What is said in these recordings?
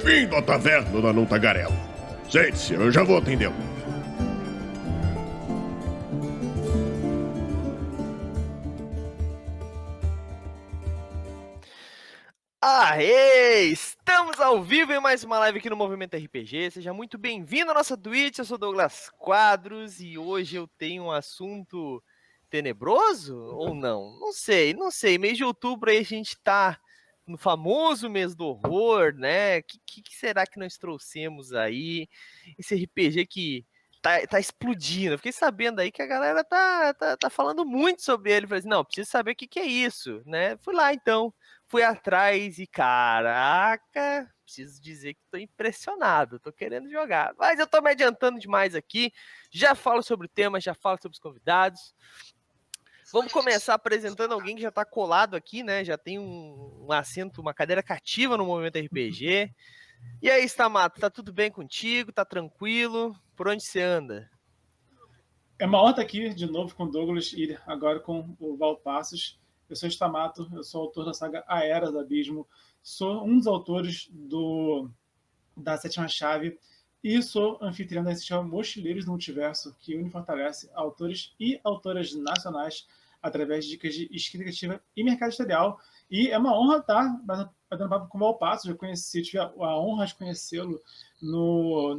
Bem-vindo à taverna da Não Tagarela. Sente-se, eu já vou atendê-lo. Aê! Estamos ao vivo em mais uma live aqui no Movimento RPG. Seja muito bem-vindo à nossa Twitch. Eu sou Douglas Quadros e hoje eu tenho um assunto tenebroso ou não? Não sei. Mês de outubro aí a gente tá no famoso mês do horror, né? O que será que nós trouxemos aí? Esse RPG que tá explodindo. Eu fiquei sabendo aí que a galera tá falando muito sobre ele. Falei assim, não, preciso saber o que é isso, né? Fui lá então. Fui atrás e, caraca, preciso dizer que tô impressionado, tô querendo jogar. Mas eu tô me adiantando demais aqui, já falo sobre o tema, já falo sobre os convidados. Vamos começar apresentando alguém que já tá colado aqui, né? Já tem um assento, uma cadeira cativa no Movimento RPG. E aí, Stamato, tá tudo bem contigo? Tá tranquilo? Por onde você anda? É uma honra estar aqui de novo com o Douglas e agora com o Val Passos. Eu sou Stamato, eu sou autor da saga A Era do Abismo, sou um dos autores da Sétima Chave e sou anfitrião da Instituição Mochileiros do Multiverso, que une e fortalece autores e autoras nacionais através de dicas de escrita criativa e mercado editorial. E é uma honra estar batendo papo com o Val Passos. Eu tive a honra de conhecê-lo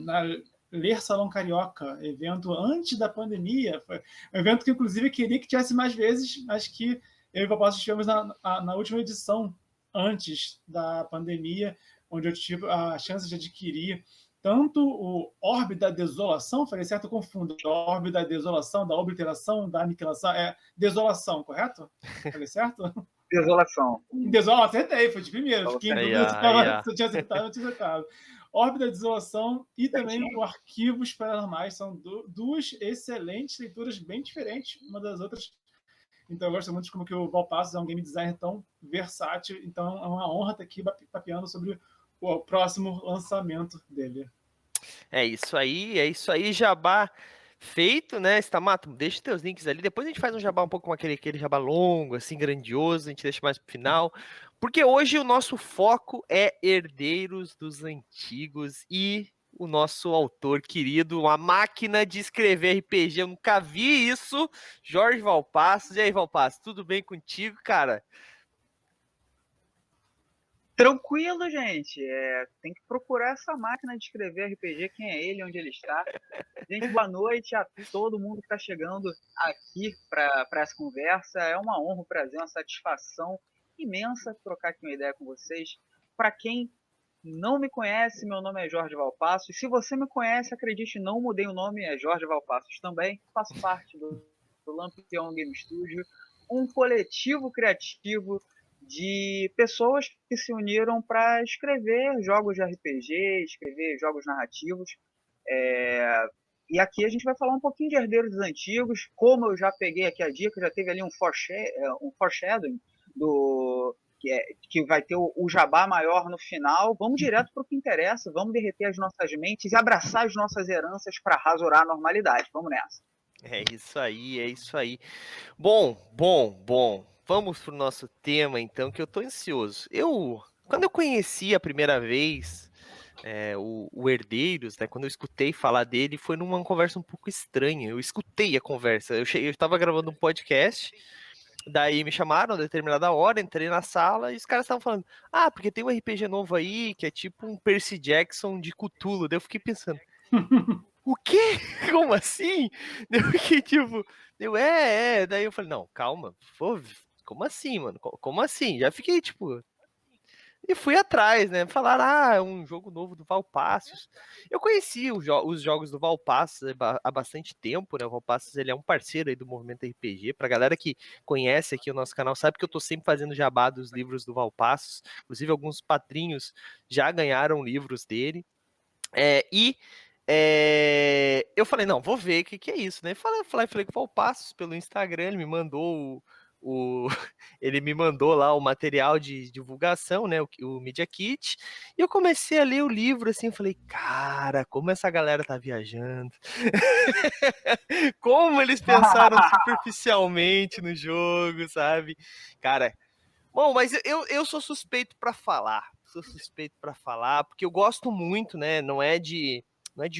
na Ler Salão Carioca, evento antes da pandemia. Foi um evento que, inclusive, eu queria que tivesse mais vezes, mas que eu e o Val Passos tivemos na última edição, antes da pandemia, onde eu tive a chance de adquirir tanto o Orbe da Desolação, falei certo? Eu confundo. Orbe da Desolação, da Obliteração, da Aniquilação. É Desolação, correto? Falei certo? Desolação. Desolação, acertei, foi de primeiro. Fiquei em dúvida se eu tinha acertado ou não tinha acertado. Orbe da Desolação e também o Arquivos Paranormais. São duas excelentes leituras bem diferentes uma das outras. Então eu gosto muito de como que o Val Passos é um game designer tão versátil. Então é uma honra estar aqui papeando sobre o próximo lançamento dele. É isso aí, jabá feito, né? Stamato, deixa teus links ali. Depois a gente faz um jabá um pouco com aquele jabá longo, assim, grandioso. A gente deixa mais pro final. Porque hoje o nosso foco é Herdeiros dos Antigos e o nosso autor querido, uma máquina de escrever RPG. Eu nunca vi isso, Jorge Valpassos. E aí, Valpassos, tudo bem contigo, cara? Tranquilo, gente. Tem que procurar essa máquina de escrever RPG, quem é ele, onde ele está. Gente, boa noite a todo mundo que está chegando aqui para essa conversa. É uma honra, um prazer, uma satisfação imensa trocar aqui uma ideia com vocês. Para quem não me conhece, meu nome é Jorge Valpassos. Se você me conhece, acredite, não mudei o nome, é Jorge Valpassos também. Faço parte do Lampião Game Studio, um coletivo criativo de pessoas que se uniram para escrever jogos de RPG, escrever jogos narrativos. E aqui a gente vai falar um pouquinho de Herdeiros dos Antigos, como eu já peguei aqui a dica, já teve ali um foreshadowing que vai ter o jabá maior no final. Vamos direto para o que interessa, vamos derreter as nossas mentes e abraçar as nossas heranças para rasurar a normalidade. Vamos nessa. É isso aí. Bom. Vamos pro nosso tema, então, que eu tô ansioso. Quando eu conheci a primeira vez o Herdeiros, né, quando eu escutei falar dele, foi numa conversa um pouco estranha. Eu escutei a conversa. Eu estava gravando um podcast, daí me chamaram a determinada hora, entrei na sala e os caras estavam falando: ah, porque tem um RPG novo aí, que é tipo um Percy Jackson de Cthulhu. Daí eu fiquei pensando, o quê? Como assim? Eu fiquei tipo, daí eu falei, não, calma, pô, como assim, mano? Como assim? Já fiquei tipo, e fui atrás, né? Falaram, é um jogo novo do Valpassos. Eu conheci os jogos do Valpassos há bastante tempo, né? O Valpassos, ele é um parceiro aí do Movimento RPG. Pra galera que conhece aqui o nosso canal, sabe que eu tô sempre fazendo jabá dos livros do Valpassos. Inclusive, alguns padrinhos já ganharam livros dele. Eu falei, não, vou ver o que é isso, né? Falei com o Valpassos pelo Instagram, ele me mandou ele me mandou lá o material de divulgação, né? O Media Kit, e eu comecei a ler o livro assim, falei, cara, como essa galera tá viajando, como eles pensaram superficialmente no jogo, sabe? Cara, bom, mas eu sou suspeito para falar. sou suspeito para falar, porque eu gosto muito, né? Não é de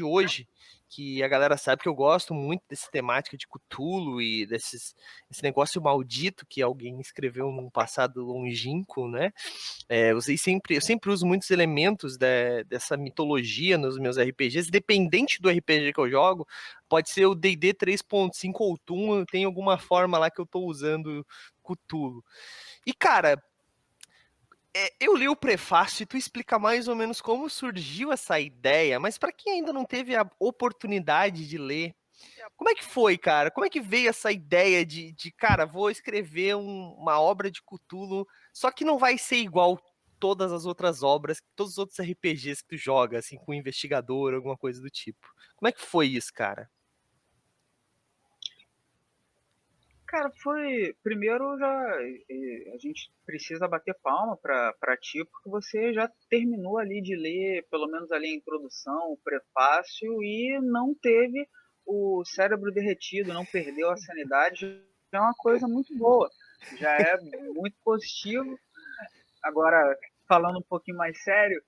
hoje que a galera sabe que eu gosto muito dessa temática de Cthulhu e esse negócio maldito que alguém escreveu num passado longínquo, né? Eu sempre uso muitos elementos dessa mitologia nos meus RPGs, independente do RPG que eu jogo, pode ser o D&D 3.5 ou Tum, tem alguma forma lá que eu tô usando Cthulhu. E, cara, eu li o prefácio e tu explica mais ou menos como surgiu essa ideia, mas para quem ainda não teve a oportunidade de ler, como é que foi, cara? Como é que veio essa ideia cara, vou escrever uma obra de Cthulhu, só que não vai ser igual todas as outras obras, todos os outros RPGs que tu joga, assim, com investigador, alguma coisa do tipo. Como é que foi isso, cara? Cara, foi. Primeiro, a gente precisa bater palma pra ti, porque você já terminou ali de ler, pelo menos ali a introdução, o prefácio, e não teve o cérebro derretido, não perdeu a sanidade. Já é uma coisa muito boa, já é muito positivo. Agora, falando um pouquinho mais sério,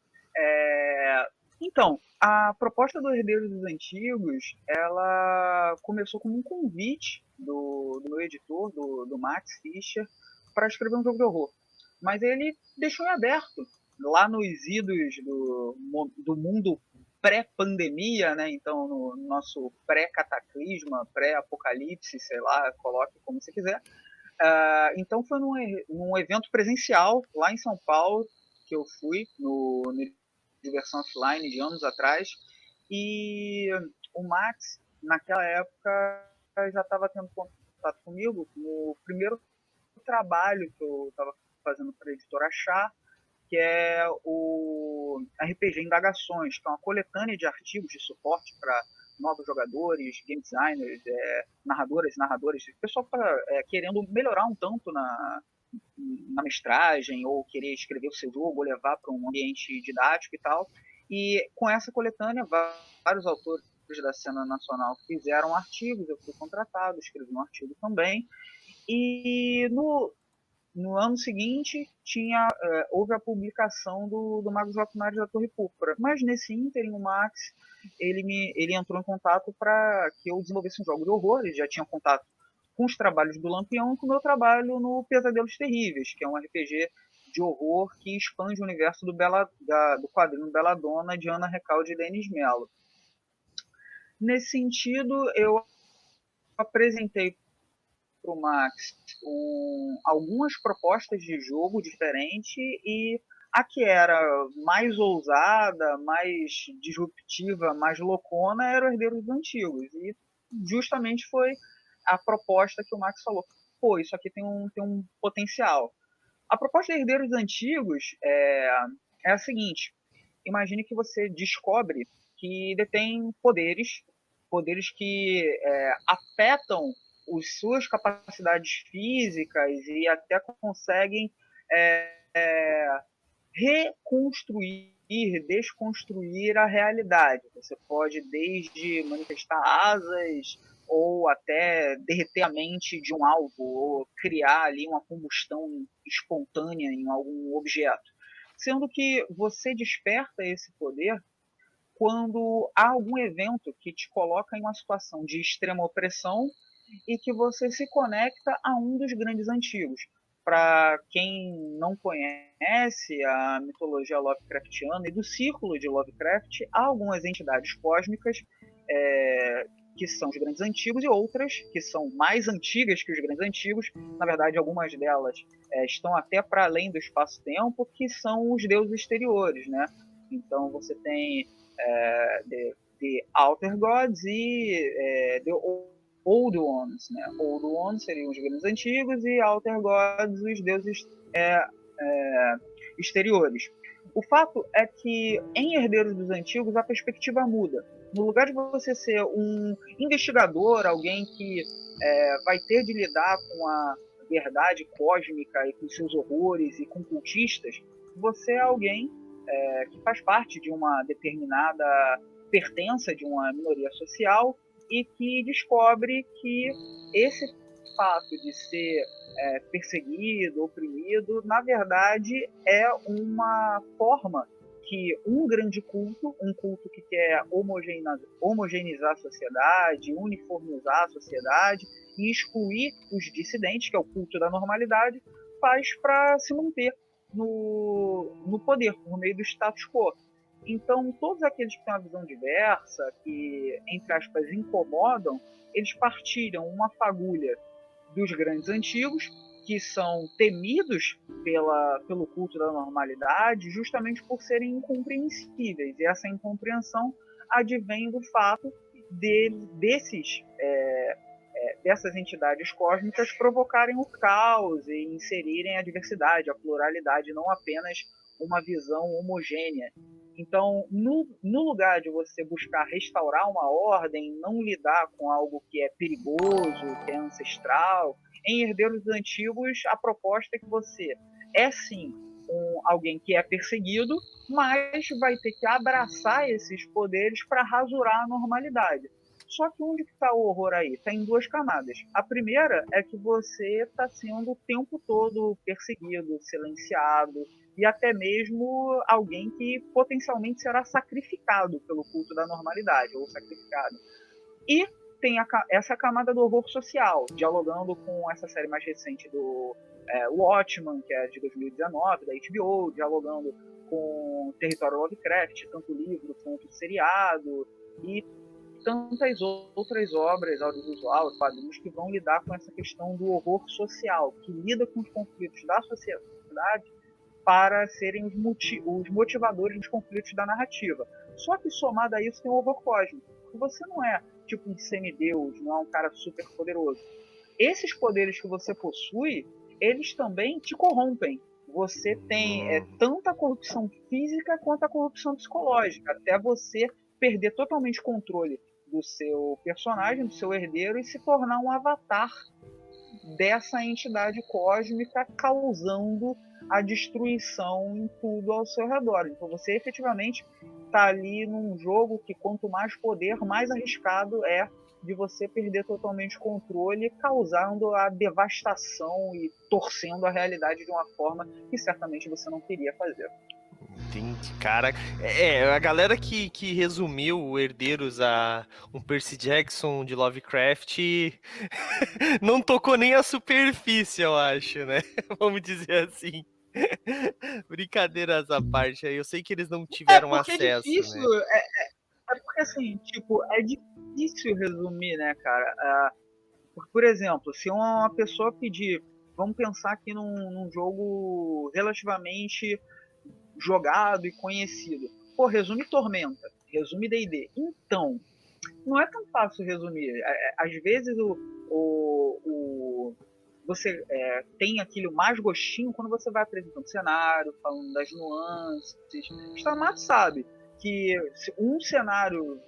então, a proposta do Herdeiros dos Antigos, ela começou como um convite do meu editor, do Max Fischer, para escrever um jogo de horror. Mas ele deixou em aberto, lá nos idos do mundo pré-pandemia, né? Então, no nosso pré-cataclisma, pré-apocalipse, sei lá, coloque como você quiser. Então foi num evento presencial lá em São Paulo que eu fui no Diversão Offline de anos atrás, e o Max naquela época já estava tendo contato comigo no primeiro trabalho que eu estava fazendo para a editora Chá, que é o RPG Indagações, que é uma coletânea de artigos de suporte para novos jogadores, game designers, narradores, pessoal querendo melhorar um tanto na mestragem, ou querer escrever o seu jogo, ou levar para um ambiente didático e tal. E com essa coletânea, vários autores da cena nacional fizeram artigos, eu fui contratado, escrevi um artigo também. E no ano seguinte houve a publicação do Magos Lacunares da Torre Púrpura. Mas nesse ínterim, o Max ele entrou em contato para que eu desenvolvesse um jogo de horror. Ele já tinha contato com os trabalhos do Lampião e com o meu trabalho no Pesadelos Terríveis, que é um RPG de horror que expande o universo do quadrinho Belladonna, de Ana Recalde e Denis Mello. Nesse sentido, eu apresentei para o Max algumas propostas de jogo diferente, e a que era mais ousada, mais disruptiva, mais loucona era o Herdeiros dos Antigos. E justamente foi a proposta que o Max falou: pô, isso aqui tem um potencial. A proposta de Herdeiros Antigos é a seguinte: imagine que você descobre que detém poderes que afetam as suas capacidades físicas e até conseguem reconstruir, desconstruir a realidade. Você pode desde manifestar asas, ou até derreter a mente de um alvo, ou criar ali uma combustão espontânea em algum objeto. Sendo que você desperta esse poder quando há algum evento que te coloca em uma situação de extrema opressão e que você se conecta a um dos grandes antigos. Para quem não conhece a mitologia Lovecraftiana e do círculo de Lovecraft, há algumas entidades cósmicas que são os grandes antigos, e outras que são mais antigas que os grandes antigos. Na verdade, algumas delas estão até para além do espaço-tempo, que são os deuses exteriores, né? Então você tem The Outer Gods e The Old Ones, né? Old Ones seriam os grandes antigos e Outer Gods os deuses exteriores. O fato é que em Herdeiros dos Antigos a perspectiva muda. No lugar de você ser um investigador, alguém que vai ter de lidar com a verdade cósmica e com seus horrores e com cultistas, você é alguém que faz parte de uma determinada pertença de uma minoria social e que descobre que esse fato de ser perseguido, oprimido, na verdade é uma forma que um grande culto, um culto que quer homogeneizar a sociedade, uniformizar a sociedade e excluir os dissidentes, que é o culto da normalidade, faz para se manter no poder, no meio do status quo. Então, todos aqueles que têm uma visão diversa, que, entre aspas, incomodam, eles partilham uma fagulha dos grandes antigos, que são temidos pelo culto da normalidade, justamente por serem incompreensíveis. E essa incompreensão advém do fato dessas entidades cósmicas provocarem o caos e inserirem a diversidade, a pluralidade, não apenas uma visão homogênea. Então, no lugar de você buscar restaurar uma ordem, não lidar com algo que é perigoso, que é ancestral, em Herdeiros Antigos, a proposta é que você é sim alguém que é perseguido, mas vai ter que abraçar esses poderes para rasurar a normalidade. Só que onde está o horror aí? Está em duas camadas. A primeira é que você está sendo o tempo todo perseguido, silenciado, e até mesmo alguém que potencialmente será sacrificado pelo culto da normalidade, ou sacrificado. E tem essa camada do horror social, dialogando com essa série mais recente do Watchmen, que é de 2019, da HBO, dialogando com Território Lovecraft, tanto livro quanto seriado, e tantas outras obras audiovisuais, quadrinhos, que vão lidar com essa questão do horror social, que lida com os conflitos da sociedade para serem os motivadores dos conflitos da narrativa. Só que somado a isso tem o horror cósmico. Você não é tipo um semideus, não é um cara super poderoso. Esses poderes que você possui, eles também te corrompem. Você tem tanto a corrupção física quanto a corrupção psicológica, até você perder totalmente o controle do seu personagem, do seu herdeiro, e se tornar um avatar dessa entidade cósmica, causando a destruição em tudo ao seu redor. Então você efetivamente está ali num jogo que quanto mais poder, mais arriscado é de você perder totalmente o controle, causando a devastação e torcendo a realidade de uma forma que certamente você não queria fazer. Entendi, cara. A galera que resumiu o Herdeiros a um Percy Jackson de Lovecraft não tocou nem a superfície, eu acho, né? Vamos dizer assim. Brincadeiras à parte, eu sei que eles não tiveram acesso, difícil, né? É porque, assim, tipo, é difícil resumir, né, cara? Por exemplo, se uma pessoa pedir, vamos pensar aqui num jogo relativamente jogado e conhecido. Pô, resume Tormenta, resume D&D. Então, não é tão fácil resumir. Às vezes você tem aquele mais gostinho quando você vai apresentando o cenário, falando das nuances. Stamato sabe que se um cenário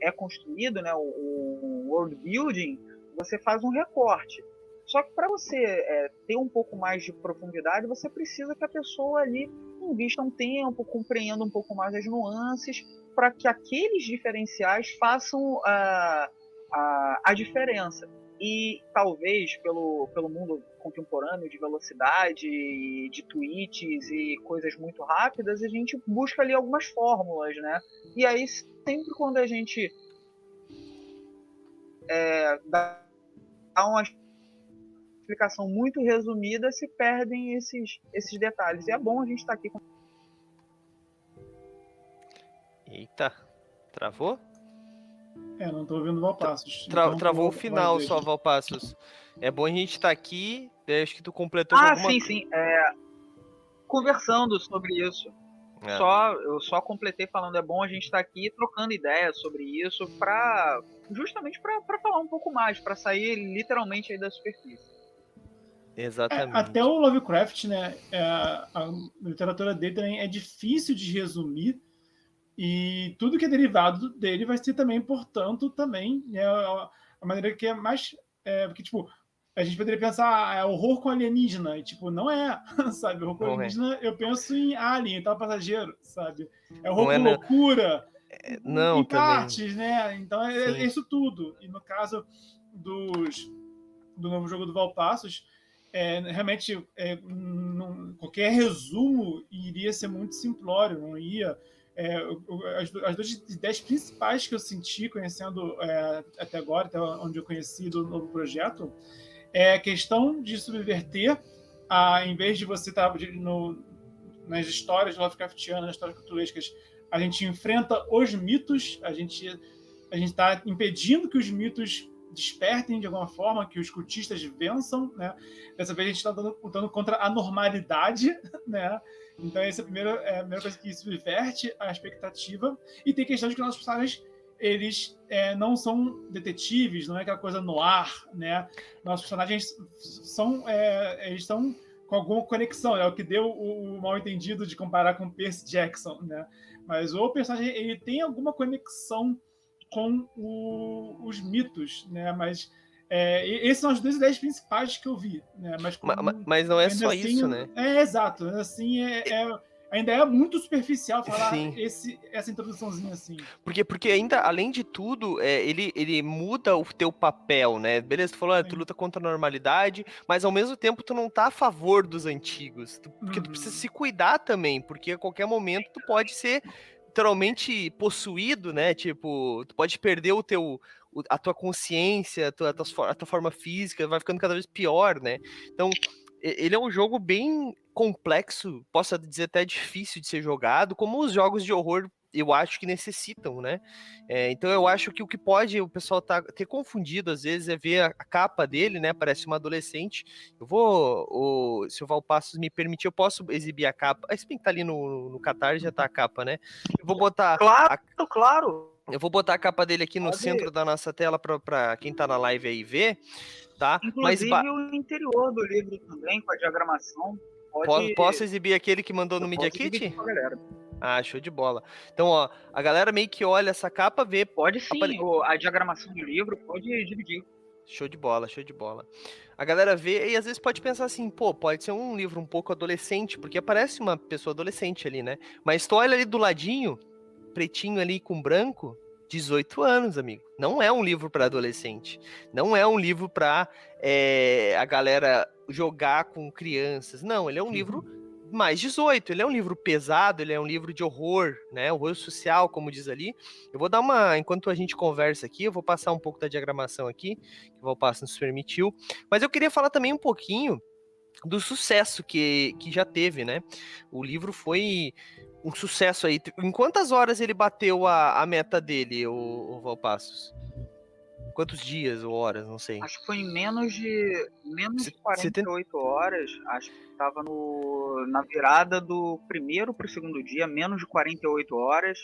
é construído, né, o world building, você faz um recorte. Só que para você ter um pouco mais de profundidade, você precisa que a pessoa ali invista um tempo, compreenda um pouco mais as nuances, para que aqueles diferenciais façam a diferença. E talvez pelo mundo contemporâneo de velocidade, de tweets e coisas muito rápidas, a gente busca ali algumas fórmulas, né? E aí sempre quando a gente dá uma explicação muito resumida, se perdem esses detalhes. E é bom a gente estar aqui com... Eita, travou? Não tô ouvindo Valpassos. Travou o final só, Valpassos. É bom a gente estar aqui, acho que tu completou com alguma... sim. Conversando sobre isso. Eu só completei falando, é bom a gente estar aqui trocando ideias sobre isso, justamente para falar um pouco mais, para sair literalmente aí da superfície. Exatamente. Até o Lovecraft, né? A literatura dele também é difícil de resumir, e tudo que é derivado dele vai ser também, portanto, também a maneira que é mais... porque, tipo, a gente poderia pensar horror com alienígena, e, tipo, não é, sabe? Horror com alienígena, eu penso em Alien, tal passageiro, sabe? É horror com loucura, em partes, né? Então, é isso tudo. E no caso do novo jogo do Valpassos, realmente qualquer resumo iria ser muito simplório, não ia. As duas ideias principais que eu senti conhecendo até agora, até onde eu conheci do novo projeto, é a questão de subverter, em vez de você estar nas histórias Lovecraftianas, nas histórias culturescas, a gente enfrenta os mitos, a gente está impedindo que os mitos despertem de alguma forma, que os cultistas vençam, né? Dessa vez a gente está lutando contra a normalidade, né? Então essa é a primeira coisa que subverte a expectativa. E tem questão de que nossos personagens, eles não são detetives, não é aquela coisa no ar, né? Nossos personagens eles estão com alguma conexão, é o que deu o mal entendido de comparar com Percy Jackson, né? Mas o personagem, ele tem alguma conexão com os mitos, né? Mas essas são as duas ideias principais que eu vi, né? Mas não é ainda só assim, isso, né? Exato. Ainda assim, ainda é muito superficial falar Sim. essa introduçãozinha assim. Porque ainda, além de tudo, ele muda o teu papel, né? Beleza, tu falou, tu luta contra a normalidade, mas ao mesmo tempo tu não tá a favor dos antigos. Porque tu precisa se cuidar também, porque a qualquer momento tu pode ser literalmente possuído, né? Tipo, tu pode perder a tua consciência, a tua forma física, vai ficando cada vez pior, né? Então, ele é um jogo bem complexo, posso dizer até difícil de ser jogado, como os jogos de horror eu acho que necessitam, né? Então eu acho que o que pode o pessoal ter confundido às vezes é ver a capa dele, né? Parece uma adolescente. Se o Valpassos me permitir, eu posso exibir a capa. Se bem que tá ali no Catarse, já tá a capa, né? Eu vou botar. Claro! Eu vou botar a capa dele aqui no centro da nossa tela para quem tá na live aí ver, tá? Inclusive o interior do livro também, com a diagramação. Posso exibir aquele que mandou no Media Kit? Ah, show de bola. Então, ó, a galera meio que olha essa capa, vê... Pode sim, a diagramação do livro pode dividir. Show de bola, show de bola. A galera vê e às vezes pode pensar assim, pô, pode ser um livro um pouco adolescente, porque aparece uma pessoa adolescente ali, né? Mas tu olha ali do ladinho, pretinho ali com branco, 18 anos, amigo. Não é um livro para adolescente. Não é um livro para a galera jogar com crianças. Não, ele é um livro mais 18. Ele é um livro pesado, ele é um livro de horror, né? Horror social, como diz ali. Eu vou dar enquanto a gente conversa aqui, eu vou passar um pouco da diagramação aqui, que o Valpasso nos permitiu. Mas eu queria falar também um pouquinho do sucesso que já teve, né? O livro foi um sucesso aí. Em quantas horas ele bateu a meta dele, o Valpassos? Quantos dias ou horas, não sei. Acho que foi em menos de 48 horas. Acho que estava na virada do primeiro para o segundo dia, menos de 48 horas.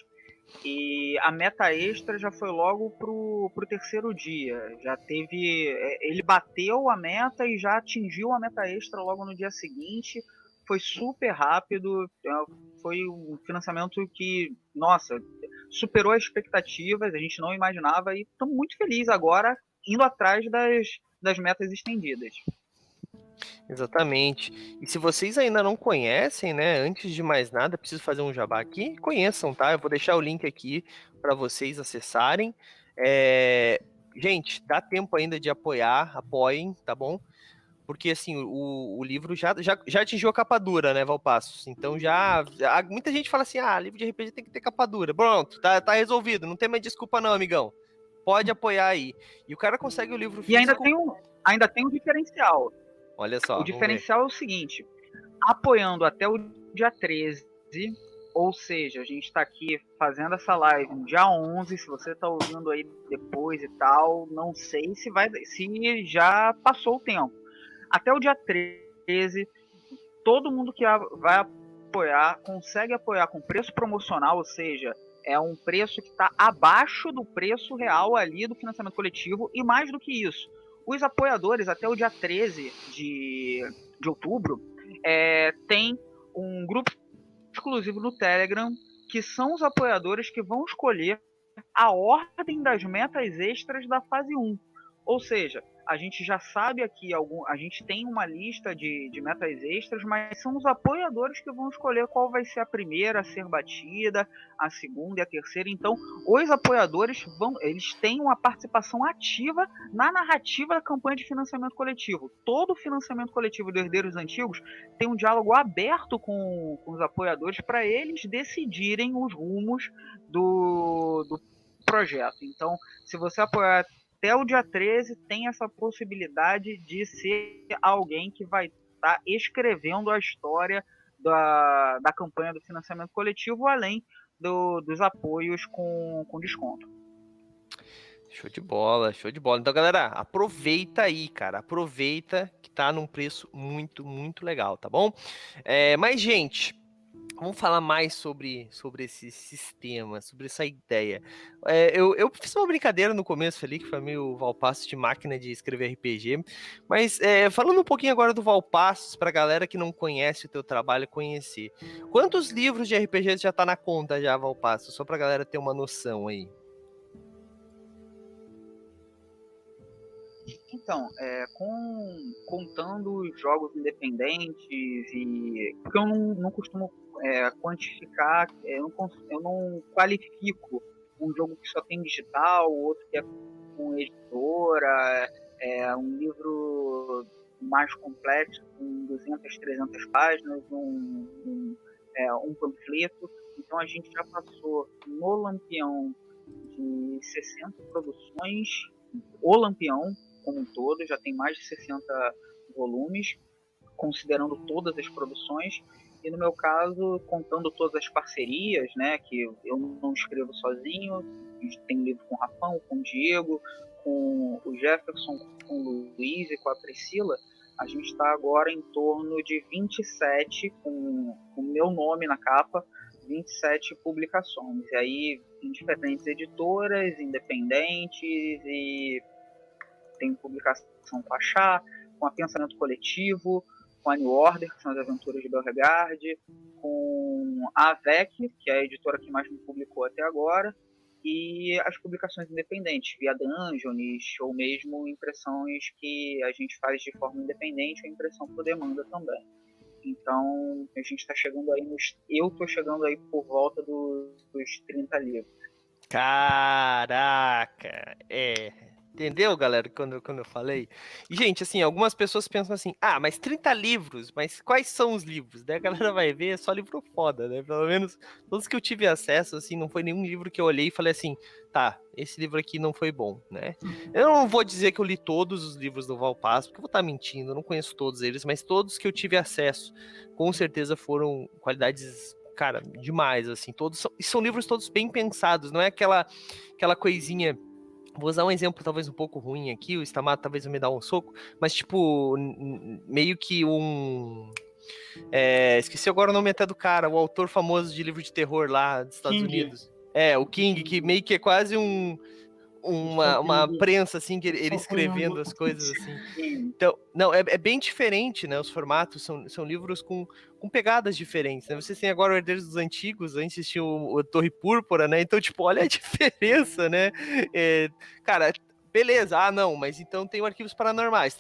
E a meta extra já foi logo pro terceiro dia. Já teve. Ele bateu a meta e já atingiu a meta extra logo no dia seguinte. Foi super rápido. Foi um financiamento que, nossa, superou as expectativas. A gente não imaginava. E estamos muito felizes agora indo atrás das metas estendidas. Exatamente. E se vocês ainda não conhecem, né, antes de mais nada, preciso fazer um jabá aqui, conheçam, tá? Eu vou deixar o link aqui para vocês acessarem. Gente, dá tempo ainda de apoiar, apoiem, tá bom? Porque, assim, o livro já atingiu a capa dura, né, Valpassos? Então muita gente fala assim, livro de RPG tem que ter capa dura. Pronto, tá resolvido, não tem mais desculpa não, amigão. Pode apoiar aí. E o cara consegue o livro físico... E ainda tem um diferencial. Olha só, o diferencial é o seguinte, apoiando até o dia 13, ou seja, a gente está aqui fazendo essa live no dia 11, se você está ouvindo aí depois e tal, não sei se já passou o tempo. Até o dia 13, todo mundo que vai apoiar, consegue apoiar com preço promocional, ou seja, é um preço que está abaixo do preço real ali do financiamento coletivo, e mais do que isso, os apoiadores até o dia 13 de outubro tem um grupo exclusivo no Telegram, que são os apoiadores que vão escolher a ordem das metas extras da fase 1. Ou seja, a gente já sabe aqui, a gente tem uma lista de metas extras, mas são os apoiadores que vão escolher qual vai ser a primeira a ser batida, a segunda e a terceira. Então, os apoiadores eles têm uma participação ativa na narrativa da campanha de financiamento coletivo. Todo financiamento coletivo de Herdeiros Antigos tem um diálogo aberto com os apoiadores para eles decidirem os rumos do projeto. Então, se você apoiar até o dia 13, tem essa possibilidade de ser alguém que vai estar escrevendo a história da campanha do financiamento coletivo, além dos apoios com desconto. Show de bola, show de bola. Então, galera, aproveita aí, cara. Aproveita que tá num preço muito, muito legal, tá bom? Mas, gente, vamos falar mais sobre esse sistema, sobre essa ideia. Eu fiz uma brincadeira no começo ali, que foi meio Valpassos de máquina de escrever RPG, mas falando um pouquinho agora do Valpassos, pra galera que não conhece o teu trabalho conhecer. Quantos livros de RPG já tá na conta já, Valpassos? Só pra galera ter uma noção aí. Então, contando os jogos independentes, porque eu não costumo quantificar, eu não qualifico um jogo que só tem digital, outro que é com editora, um livro mais complexo, com 200, 300 páginas, um panfleto. Então a gente já passou no Lampião de 60 produções, o Lampião como um todo, já tem mais de 60 volumes, considerando todas as produções, e no meu caso, contando todas as parcerias, né, que eu não escrevo sozinho, tem livro com o Rafão, com o Diego, com o Jefferson, com o Luiz e com a Priscila, a gente está agora em torno de 27, com o meu nome na capa, 27 publicações, e aí em diferentes editoras, independentes, e tem publicação com a Chá, com a Pensamento Coletivo, com a New Order, que são as aventuras de Beauregard, com a AVEC, que é a editora que mais me publicou até agora, e as publicações independentes, via Dungeons, ou mesmo impressões que a gente faz de forma independente, ou impressão por demanda também. Então, a gente está chegando aí eu estou chegando aí por volta dos 30 livros. Caraca, entendeu, galera, quando eu falei? E, gente, assim, algumas pessoas pensam assim, mas 30 livros, mas quais são os livros? Daí a galera vai ver, é só livro foda, né? Pelo menos todos que eu tive acesso, assim, não foi nenhum livro que eu olhei e falei assim, tá, esse livro aqui não foi bom, né? Eu não vou dizer que eu li todos os livros do Valpasso, porque eu vou estar mentindo, eu não conheço todos eles, mas todos que eu tive acesso, com certeza foram qualidades, cara, demais, assim, todos são livros todos bem pensados, não é aquela coisinha. Vou usar um exemplo talvez um pouco ruim aqui, o Stamato talvez vai me dar um soco, mas tipo, meio que esqueci agora o nome até do cara, o autor famoso de livro de terror lá dos Estados Unidos. O King, que meio que é quase uma prensa, assim, que ele escrevendo as coisas, assim. Então, não, é bem diferente, né? Os formatos são livros com pegadas diferentes, né? Vocês têm agora o Herdeiros dos Antigos, antes tinha o Torre Púrpura, né? Então, tipo, olha a diferença, né? Cara, beleza, não, mas então tem o Arquivos Paranormais.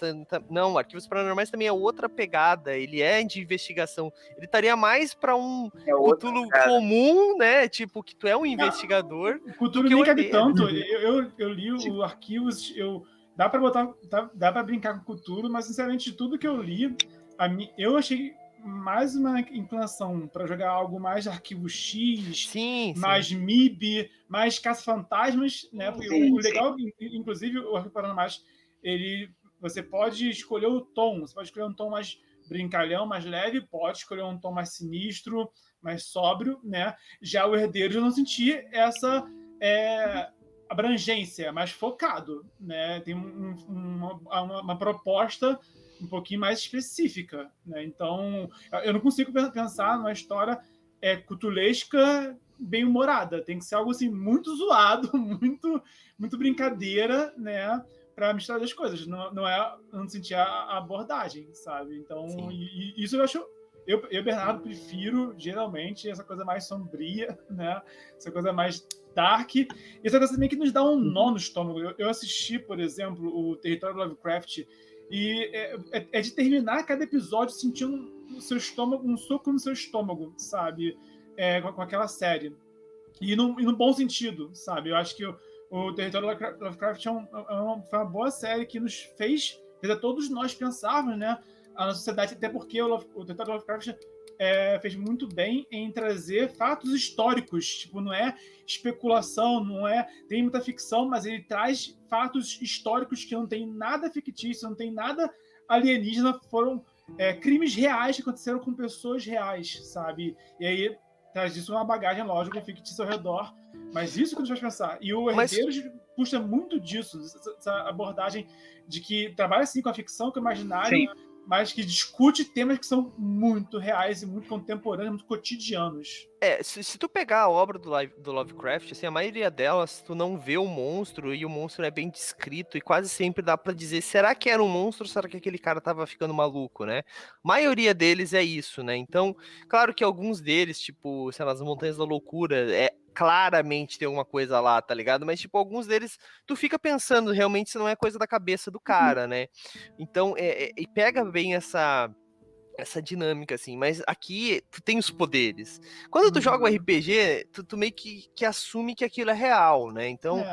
Não, Arquivos Paranormais também é outra pegada, ele é de investigação. Ele estaria mais pra um Cthulhu comum, né? Tipo, que tu é um investigador. O Cthulhu nem cabe tanto. Eu li o Arquivos, dá pra brincar com o Cthulhu, mas sinceramente, de tudo que eu li, eu achei mais uma inclinação para jogar algo mais Arquivo X, mais MIB, mais Caça-Fantasmas, né? Porque o legal, inclusive, o Arquivo Paranormais, você pode escolher o tom, você pode escolher um tom mais brincalhão, mais leve, pode escolher um tom mais sinistro, mais sóbrio, né? Já o Herdeiros eu não senti essa abrangência, mais focado, né? Tem uma proposta um pouquinho mais específica, né? Então, eu não consigo pensar numa história cutulesca bem humorada. Tem que ser algo assim muito zoado, muito, muito brincadeira, né? Para misturar as coisas. Eu não senti a abordagem, sabe? Então, isso eu acho eu, Bernardo, prefiro geralmente essa coisa mais sombria, né? Essa coisa mais dark. E essa coisa também que nos dá um nó no estômago. Eu assisti, por exemplo, o Território Lovecraft e é de terminar cada episódio sentindo no seu estômago, um soco no seu estômago, sabe? Com aquela série. E no bom sentido, sabe? Eu acho que o Território Lovecraft foi uma boa série que nos fez a todos nós pensarmos, né? A sociedade, até porque o Território Lovecraft fez muito bem em trazer fatos históricos. Tipo, não é especulação, não é. Tem muita ficção, mas ele traz fatos históricos que não tem nada fictício, não tem nada alienígena, foram crimes reais que aconteceram com pessoas reais, sabe? E aí traz disso uma bagagem, lógico, fictícia ao redor, mas isso que nos faz pensar. E o Herdeiros puxa muito disso, essa abordagem de que trabalha assim com a ficção, com o imaginário, Sim. mas que discute temas que são muito reais e muito contemporâneos, muito cotidianos. Se tu pegar a obra do Lovecraft, assim, a maioria delas, tu não vê o monstro, e o monstro é bem descrito, e quase sempre dá pra dizer, será que era um monstro ou será que aquele cara tava ficando maluco, né? A maioria deles é isso, né? Então, claro que alguns deles, tipo, sei lá, as Montanhas da Loucura, claramente tem alguma coisa lá, tá ligado? Mas, tipo, alguns deles, tu fica pensando realmente se não é coisa da cabeça do cara, né? Então, e pega bem essa dinâmica, assim, mas aqui tu tem os poderes. Quando tu joga o RPG, tu meio que assume que aquilo é real, né? Então,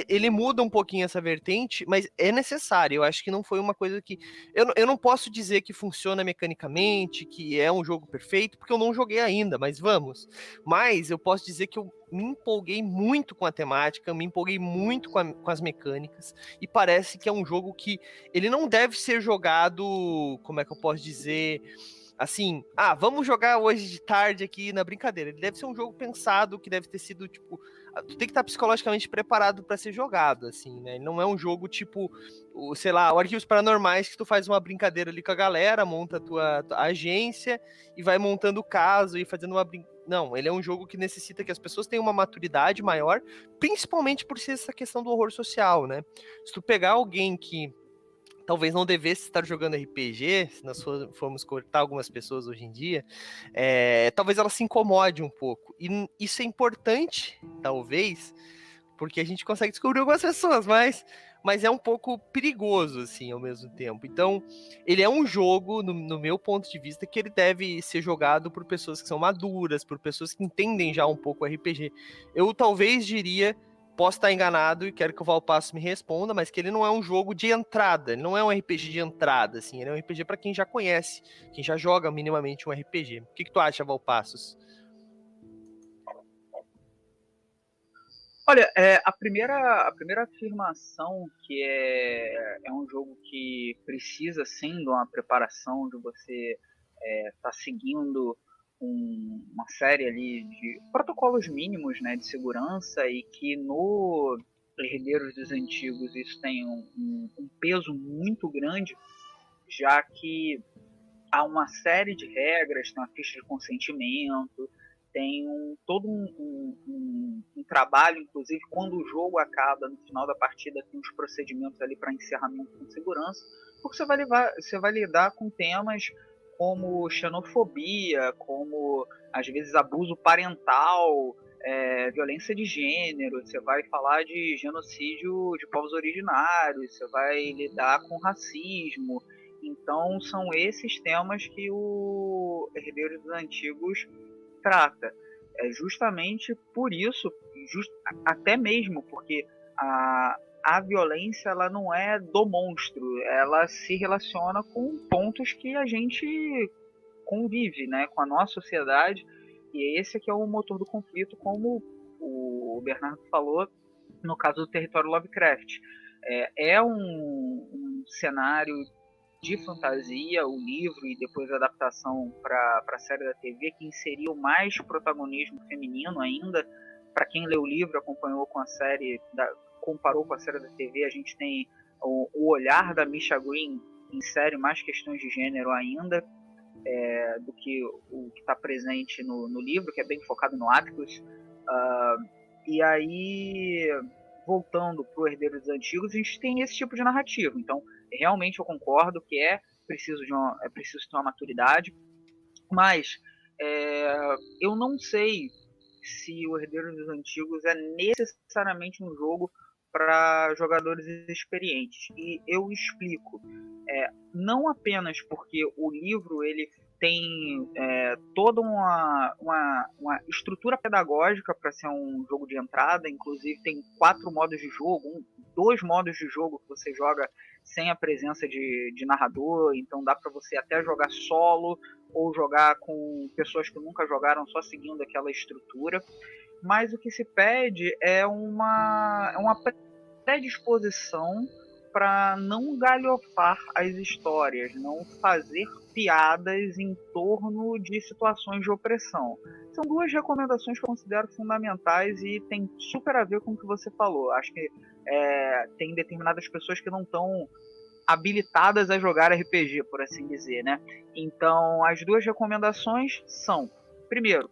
ele muda um pouquinho essa vertente, mas é necessário. Eu acho que não foi uma coisa que... Eu não posso dizer que funciona mecanicamente, que é um jogo perfeito, porque eu não joguei ainda, mas vamos. Mas eu posso dizer que eu me empolguei muito com a temática, me empolguei muito com as mecânicas, e parece que é um jogo que ele não deve ser jogado, como é que eu posso dizer, assim, vamos jogar hoje de tarde aqui na brincadeira. Ele deve ser um jogo pensado, que deve ter sido, tipo, tu tem que estar psicologicamente preparado para ser jogado, assim, né? Ele não é um jogo tipo, sei lá, o Arquivos Paranormais, que tu faz uma brincadeira ali com a galera, monta a tua agência e vai montando o caso e fazendo uma Não, ele é um jogo que necessita que as pessoas tenham uma maturidade maior, principalmente por ser essa questão do horror social, né? Se tu pegar alguém que talvez não devesse estar jogando RPG, se nós formos cortar algumas pessoas hoje em dia, talvez ela se incomode um pouco. E isso é importante, talvez, porque a gente consegue descobrir algumas pessoas, mas é um pouco perigoso, assim, ao mesmo tempo. Então, ele é um jogo, no meu ponto de vista, que ele deve ser jogado por pessoas que são maduras, por pessoas que entendem já um pouco o RPG. Eu talvez diria, posso estar enganado e quero que o Valpasso me responda, mas que ele não é um jogo de entrada, ele não é um RPG de entrada, assim, ele é um RPG para quem já conhece, quem já joga minimamente um RPG. O que tu acha, Valpassos? Olha, a primeira afirmação que é um jogo que precisa sim de uma preparação, de você estar seguindo uma série ali de protocolos mínimos, né, de segurança, e que no Herdeiros dos Antigos isso tem um peso muito grande, já que há uma série de regras, tem uma ficha de consentimento, tem todo um trabalho, inclusive quando o jogo acaba, no final da partida tem uns procedimentos ali para encerramento com segurança, porque você vai lidar com temas como xenofobia, como às vezes abuso parental, violência de gênero, você vai falar de genocídio de povos originários, você vai lidar com racismo. Então são esses temas que o Herdeiros dos Antigos trata. É justamente por isso, até mesmo porque a violência ela não é do monstro, ela se relaciona com pontos que a gente convive, né, com a nossa sociedade, e esse aqui é o motor do conflito, como o Bernardo falou, no caso do Território Lovecraft. É um cenário de fantasia, o livro e depois a adaptação para a série da TV, que inseriu mais protagonismo feminino ainda. Para quem leu o livro, acompanhou com a série, comparou com a série da TV, a gente tem o olhar da Misha Green insere mais questões de gênero ainda do que o que está presente no livro, que é bem focado no Atticus. E aí, voltando para o Herdeiro dos Antigos, a gente tem esse tipo de narrativa. Então, realmente eu concordo que é preciso ter uma maturidade. Mas eu não sei se o Herdeiros dos Antigos é necessariamente um jogo para jogadores experientes. E eu explico. Não apenas porque o livro ele tem toda uma estrutura pedagógica para ser um jogo de entrada, inclusive tem 4 modos de jogo, 2 modos de jogo que você joga sem a presença de narrador, então dá para você até jogar solo ou jogar com pessoas que nunca jogaram só seguindo aquela estrutura. Mas o que se pede é uma predisposição para não galhofar as histórias, não fazer piadas em torno de situações de opressão. São 2 recomendações que eu considero fundamentais e tem super a ver com o que você falou. Acho que tem determinadas pessoas que não estão habilitadas a jogar RPG, por assim dizer, né? Então, as 2 recomendações são: primeiro,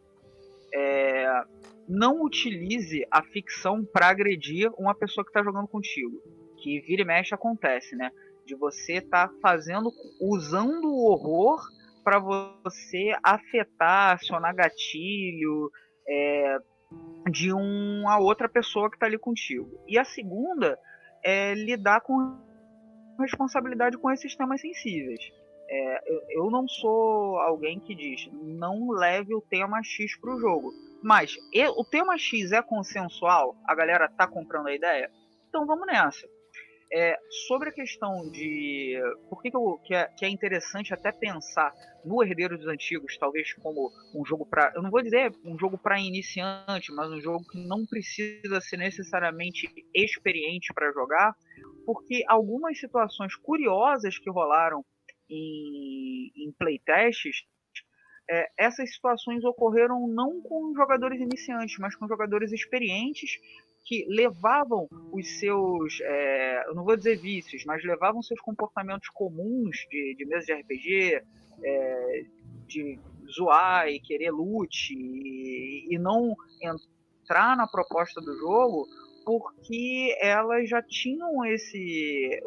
não utilize a ficção para agredir uma pessoa que está jogando contigo, que vira e mexe acontece, né? De você estar usando o horror para você afetar, acionar gatilho de uma outra pessoa que está ali contigo. E a segunda é lidar com responsabilidade com esses temas sensíveis. Eu não sou alguém que diz não leve o tema X para o jogo, mas o tema X é consensual, a galera tá comprando a ideia, então vamos nessa. Sobre a questão de por que é interessante até pensar no Herdeiros dos Antigos, talvez como um jogo para, eu não vou dizer um jogo para iniciante, mas um jogo que não precisa ser necessariamente experiente para jogar, porque algumas situações curiosas que rolaram em playtests, essas situações ocorreram não com jogadores iniciantes, mas com jogadores experientes que levavam os seus, eu não vou dizer vícios, mas levavam seus comportamentos comuns de mesa de RPG, de zoar e querer loot e não entrar na proposta do jogo, porque elas já tinham esse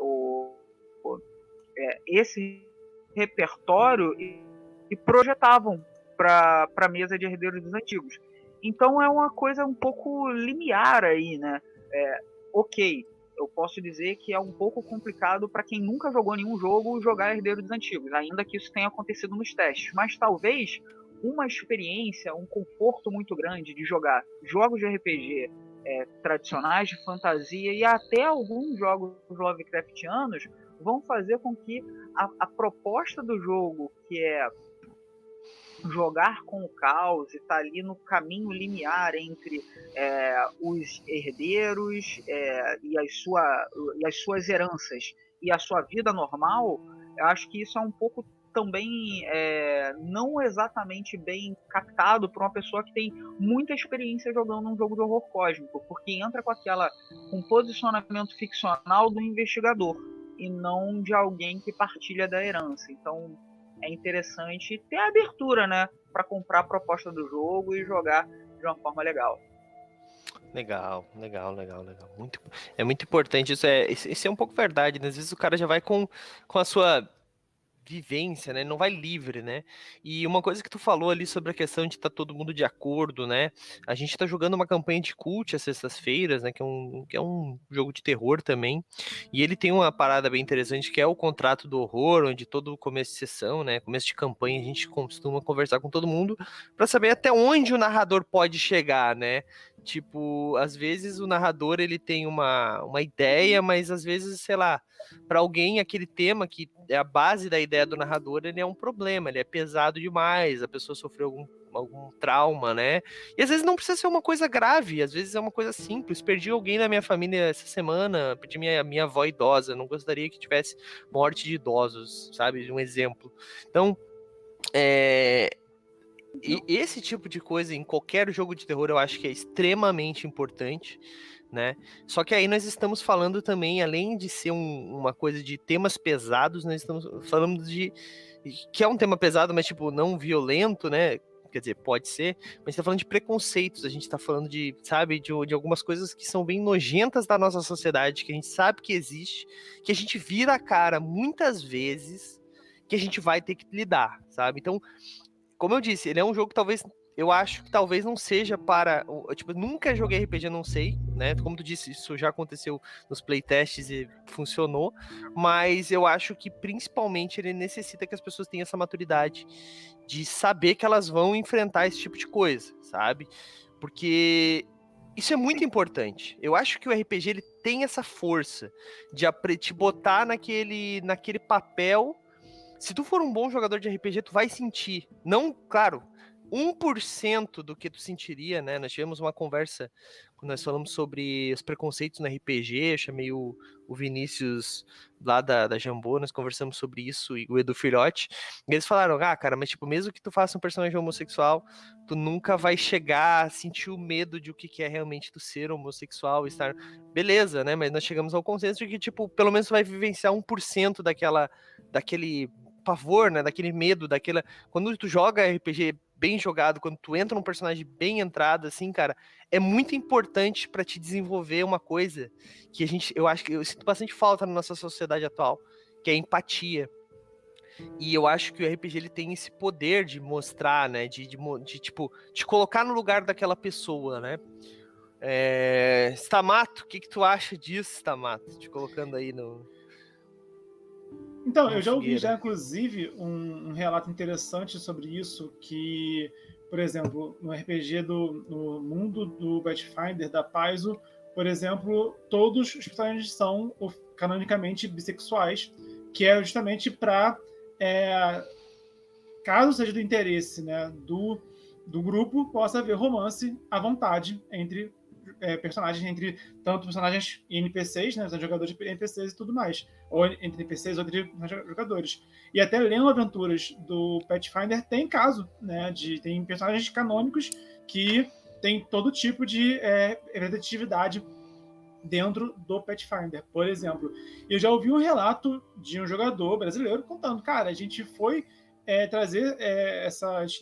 repertório e projetavam para a mesa de Herdeiros dos Antigos. Então é uma coisa um pouco limiar aí, né? Ok, eu posso dizer que é um pouco complicado para quem nunca jogou nenhum jogo jogar Herdeiros dos Antigos, ainda que isso tenha acontecido nos testes. Mas talvez uma experiência, um conforto muito grande de jogar jogos de RPG tradicionais, de fantasia e até alguns jogos Lovecraftianos vão fazer com que a proposta do jogo, que é jogar com o caos e estar ali no caminho limiar entre os herdeiros e as suas heranças e a sua vida normal, eu acho que isso é um pouco também não exatamente bem captado por uma pessoa que tem muita experiência jogando um jogo de horror cósmico, porque entra com um posicionamento ficcional do investigador e não de alguém que partilha da herança. Então é interessante ter a abertura, né, para comprar a proposta do jogo e jogar de uma forma legal. Legal. É muito importante, isso é um pouco verdade, né? Às vezes o cara já vai com a sua vivência, né? Não vai livre, né? E uma coisa que tu falou ali sobre a questão de estar todo mundo de acordo, né? A gente tá jogando uma campanha de Cult às sextas-feiras, né? Que é um jogo de terror também. E ele tem uma parada bem interessante que é o contrato do horror, onde todo começo de sessão, né? Começo de campanha, a gente costuma conversar com todo mundo para saber até onde o narrador pode chegar, né? Tipo, às vezes o narrador ele tem uma ideia, mas às vezes, sei lá, para alguém aquele tema que é a base da ideia do narrador, ele é um problema, ele é pesado demais, a pessoa sofreu algum trauma, né? E às vezes não precisa ser uma coisa grave, às vezes é uma coisa simples. Perdi alguém na minha família essa semana, perdi minha avó idosa, não gostaria que tivesse morte de idosos, sabe? Um exemplo. Então, e esse tipo de coisa em qualquer jogo de terror eu acho que é extremamente importante, né? Só que aí nós estamos falando também, além de ser uma coisa de temas pesados, nós estamos falando que é um tema pesado, mas tipo, não violento, né? Quer dizer, pode ser, mas a gente tá falando de preconceitos, a gente tá falando de, sabe, de algumas coisas que são bem nojentas da nossa sociedade, que a gente sabe que existe, que a gente vira a cara muitas vezes, que a gente vai ter que lidar, sabe? Então, como eu disse, ele é um jogo que talvez, eu acho que talvez não seja para, tipo, nunca joguei RPG, não sei, né? Como tu disse, isso já aconteceu nos playtests e funcionou, mas eu acho que principalmente ele necessita que as pessoas tenham essa maturidade de saber que elas vão enfrentar esse tipo de coisa, sabe? Porque isso é muito importante. Eu acho que o RPG ele tem essa força de te botar naquele papel. Se tu for um bom jogador de RPG, tu vai sentir. Não, claro, 1% do que tu sentiria, né? Nós tivemos uma conversa quando nós falamos sobre os preconceitos no RPG. Eu chamei o Vinícius lá da Jambô, nós conversamos sobre isso, e o Edu Filhote. E eles falaram, cara, mas tipo, mesmo que tu faça um personagem homossexual, tu nunca vai chegar a sentir o medo de o que é realmente tu ser homossexual, estar. Beleza, né? Mas nós chegamos ao consenso de que, tipo, pelo menos tu vai vivenciar 1% daquele pavor, né? Daquele medo, daquela. Quando tu joga RPG bem jogado, quando tu entra num personagem bem entrado, assim, cara, é muito importante para te desenvolver uma coisa que eu acho que eu sinto bastante falta na nossa sociedade atual, que é a empatia. E eu acho que o RPG ele tem esse poder de mostrar, né? De tipo, te colocar no lugar daquela pessoa, né? Stamato, o que tu acha disso, Stamato? Te colocando aí no. Então, Uma eu já ouvi, fogueira. inclusive, um relato interessante sobre isso, que, por exemplo, no RPG no mundo do Pathfinder, da Paizo, por exemplo, todos os personagens são canonicamente bissexuais, que é justamente para, caso seja do interesse, né, do grupo, possa haver romance à vontade entre personagens, entre tanto personagens e NPCs, né, jogadores de NPCs e tudo mais, ou entre NPCs ou entre jogadores. E até lendo aventuras do Pathfinder tem caso, né, tem personagens canônicos que tem todo tipo de representatividade dentro do Pathfinder, por exemplo. Eu já ouvi um relato de um jogador brasileiro contando, cara, a gente foi trazer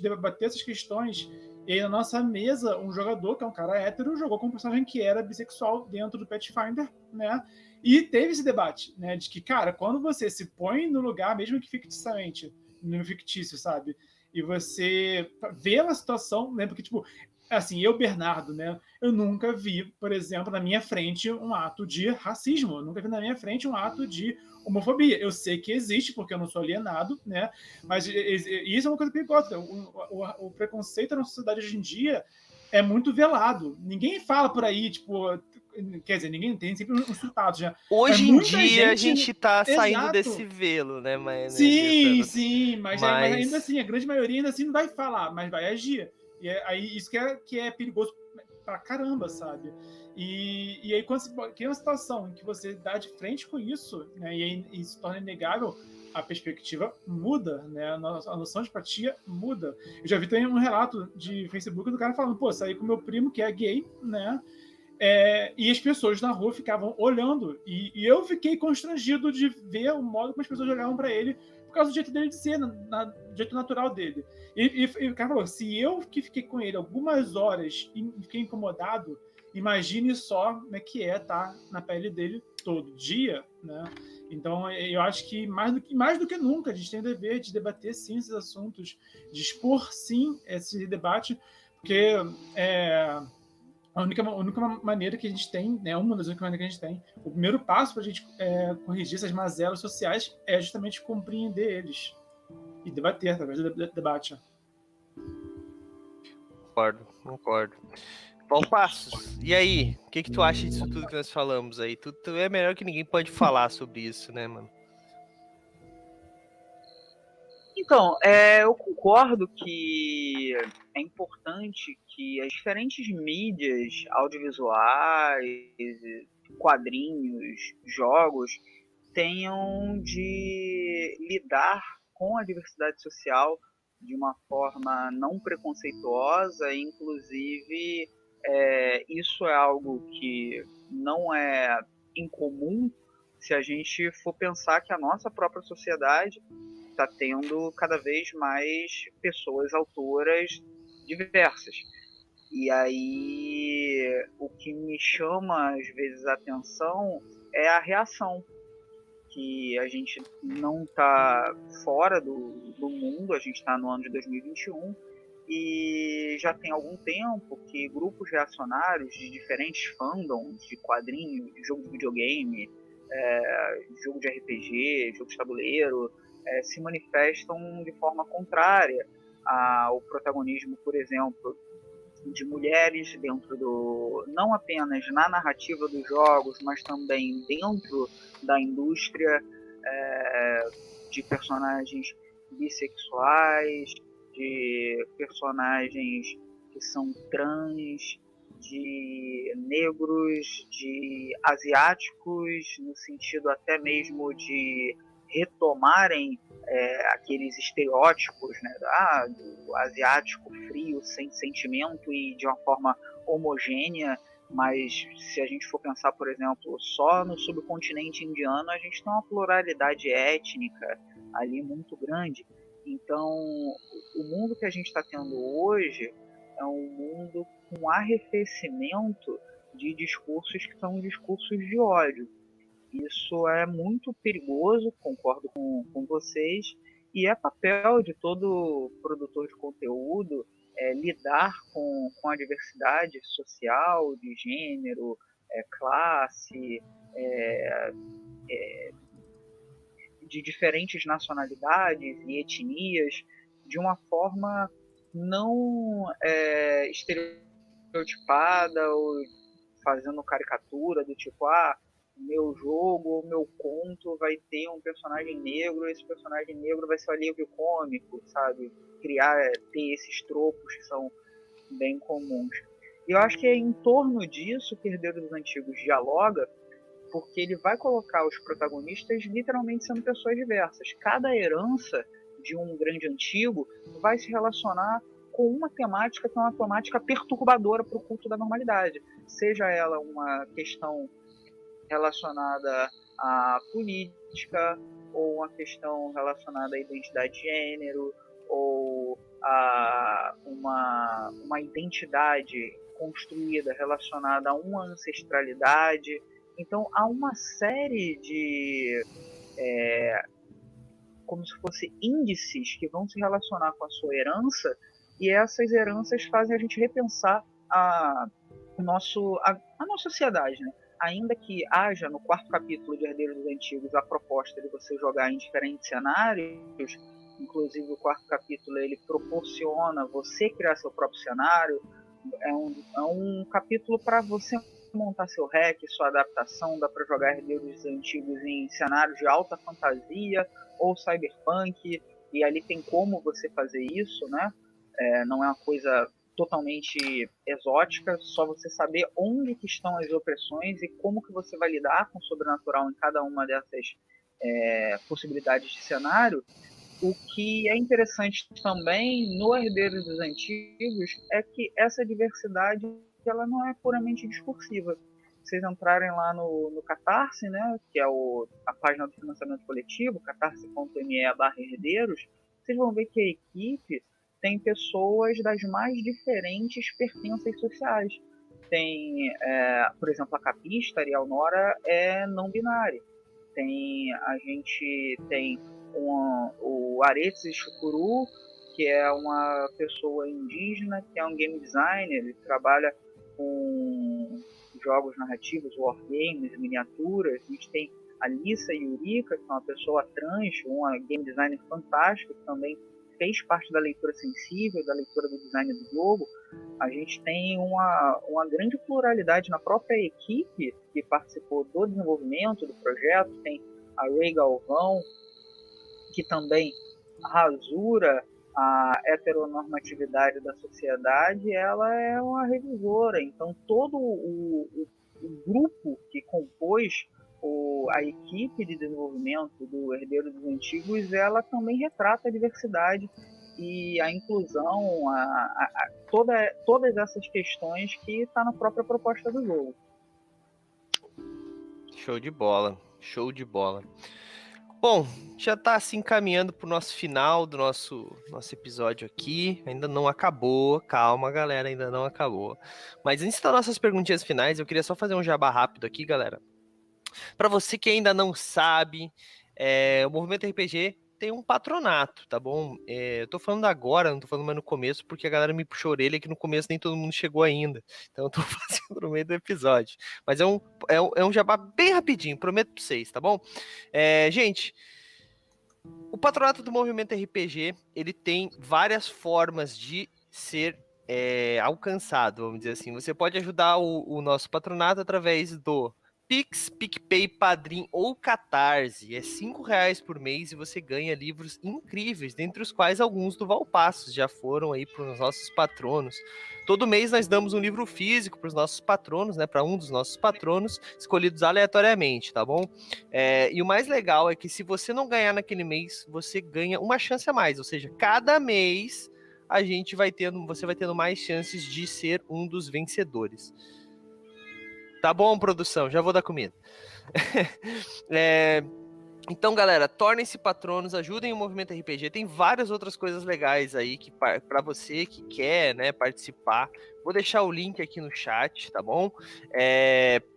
debater essas questões e na nossa mesa, um jogador, que é um cara hétero, jogou com um personagem que era bissexual dentro do Pathfinder, né? E teve esse debate, né? De que, cara, quando você se põe no lugar, mesmo que ficticiamente, no fictício, sabe? E você vê a situação, né? Porque, tipo, assim, eu, Bernardo, né? Eu nunca vi, por exemplo, na minha frente um ato de racismo. Eu nunca vi na minha frente um ato de homofobia. Eu sei que existe, porque eu não sou alienado, né? Mas isso é uma coisa perigosa. O preconceito na sociedade hoje em dia é muito velado. Ninguém fala por aí, tipo. Quer dizer, ninguém tem sempre uns surtados já. Mas Hoje em muita dia a gente. gente tá saindo desse Exato. velo, né? Mas, né, Sim, sim, mas ainda mas assim, a grande maioria ainda assim não vai falar, mas vai agir. E aí isso que é perigoso pra caramba, sabe? E aí quando você cria uma situação em que você dá de frente com isso, né, e aí isso se torna inegável, a perspectiva muda, né? A noção de empatia muda. Eu já vi também um relato de Facebook do cara falando, pô, saí com meu primo que é gay, né? E as pessoas na rua ficavam olhando. E eu fiquei constrangido de ver o modo como as pessoas olhavam para ele por causa do jeito dele de ser, do jeito natural dele. E o cara falou: se eu que fiquei com ele algumas horas e fiquei incomodado, imagine só como é que tá na pele dele todo dia, né? Então, eu acho que mais do que nunca a gente tem o dever de debater sim esses assuntos, de expor sim esse debate, porque a única maneira que a gente tem, né, uma das únicas maneiras que a gente tem, o primeiro passo para a gente corrigir essas mazelas sociais é justamente compreender eles e debater através do debate. concordo. Bom, Passos, e aí? O que tu acha disso tudo que nós falamos aí? Tu é melhor que ninguém pode falar sobre isso, né, mano? Então, eu concordo que é importante que as diferentes mídias audiovisuais, quadrinhos, jogos, tenham de lidar com a diversidade social de uma forma não preconceituosa, inclusive isso é algo que não é incomum se a gente for pensar que a nossa própria sociedade está tendo cada vez mais pessoas autoras diversas. E aí o que me chama às vezes a atenção é a reação que a gente não está fora do mundo, a gente está no ano de 2021 e já tem algum tempo que grupos reacionários de diferentes fandoms, de quadrinhos, de jogo de videogame, jogo de RPG, jogo de tabuleiro, se manifestam de forma contrária ao protagonismo, por exemplo, de mulheres dentro não apenas na narrativa dos jogos, mas também dentro da indústria, de personagens bissexuais, de personagens que são trans, de negros, de asiáticos, no sentido até mesmo de retomarem aqueles estereótipos, né, do asiático frio, sem sentimento e de uma forma homogênea. Mas se a gente for pensar, por exemplo, só no subcontinente indiano, a gente tem uma pluralidade étnica ali muito grande. Então, o mundo que a gente está tendo hoje é um mundo com arrefecimento de discursos que são discursos de ódio. Isso é muito perigoso, concordo com vocês, e é papel de todo produtor de conteúdo lidar com a diversidade social, de gênero, classe, de diferentes nacionalidades e etnias, de uma forma não estereotipada ou fazendo caricatura do tipo, meu jogo, meu conto vai ter um personagem negro, esse personagem negro vai ser um alívio cômico, sabe? Ter esses tropos que são bem comuns. E eu acho que é em torno disso que Herdeiros dos Antigos dialoga, porque ele vai colocar os protagonistas literalmente sendo pessoas diversas. Cada herança de um grande antigo vai se relacionar com uma temática que é uma temática perturbadora para o culto da normalidade. Seja ela uma questão relacionada à política, ou uma questão relacionada à identidade de gênero, ou a uma identidade construída relacionada a uma ancestralidade. Então há uma série de como se fosse índices que vão se relacionar com a sua herança, e essas heranças fazem a gente repensar a nossa sociedade, né? Ainda que haja no 4º capítulo de Herdeiros dos Antigos a proposta de você jogar em diferentes cenários, inclusive o 4º capítulo ele proporciona você criar seu próprio cenário, é um capítulo para você montar seu hack, sua adaptação, dá para jogar Herdeiros dos Antigos em cenários de alta fantasia ou cyberpunk, e ali tem como você fazer isso, né? Não é uma coisa totalmente exótica, só você saber onde que estão as opressões e como que você vai lidar com o sobrenatural em cada uma dessas possibilidades de cenário. O que é interessante também no Herdeiros dos Antigos é que essa diversidade ela não é puramente discursiva. Se vocês entrarem lá no Catarse, né, que é a página do financiamento coletivo, catarse.me/herdeiros, vocês vão ver que a equipe tem pessoas das mais diferentes pertenças sociais. Tem, por exemplo, a capista, Ariel Nora, é não binária. A gente tem o Aretes Chukuru, que é uma pessoa indígena, que é um game designer, ele trabalha com jogos narrativos, wargames, miniaturas. A gente tem a Lissa Yurika, que é uma pessoa trans, uma game designer fantástica, que também fez parte da leitura sensível, da leitura do design do jogo. A gente tem uma grande pluralidade na própria equipe que participou do desenvolvimento do projeto. Tem a Ray Galvão, que também rasura a heteronormatividade da sociedade, ela é uma revisora. Então todo o grupo que compôs a equipe de desenvolvimento do Herdeiro dos Antigos, ela também retrata a diversidade e a inclusão, todas essas questões que está na própria proposta do jogo. Show de bola, show de bola. Bom, já está assim caminhando para o nosso final do nosso episódio aqui. Ainda não acabou, calma, galera, ainda não acabou. Mas antes das nossas perguntinhas finais, eu queria só fazer um jabá rápido aqui, galera. Para você que ainda não sabe, o Movimento RPG tem um patronato, tá bom? Eu tô falando agora, não tô falando mais no começo, porque a galera me puxou a orelha que no começo nem todo mundo chegou ainda. Então eu tô fazendo no meio do episódio. Mas é um jabá bem rapidinho, prometo pra vocês, tá bom? Gente, o patronato do Movimento RPG, ele tem várias formas de ser alcançado, vamos dizer assim. Você pode ajudar o nosso patronato através do Pix, PicPay, Padrim ou Catarse. É R$ 5 por mês e você ganha livros incríveis, dentre os quais alguns do Valpassos já foram aí para os nossos patronos. Todo mês nós damos um livro físico para os nossos patronos, né? Para um dos nossos patronos, escolhidos aleatoriamente, tá bom? E o mais legal é que se você não ganhar naquele mês, você ganha uma chance a mais. Ou seja, cada mês você vai tendo mais chances de ser um dos vencedores. Tá bom, produção? Já vou dar comida. Então, galera, tornem-se patronos, ajudem o Movimento RPG. Tem várias outras coisas legais aí que para você que quer, né, participar. Vou deixar o link aqui no chat, tá bom?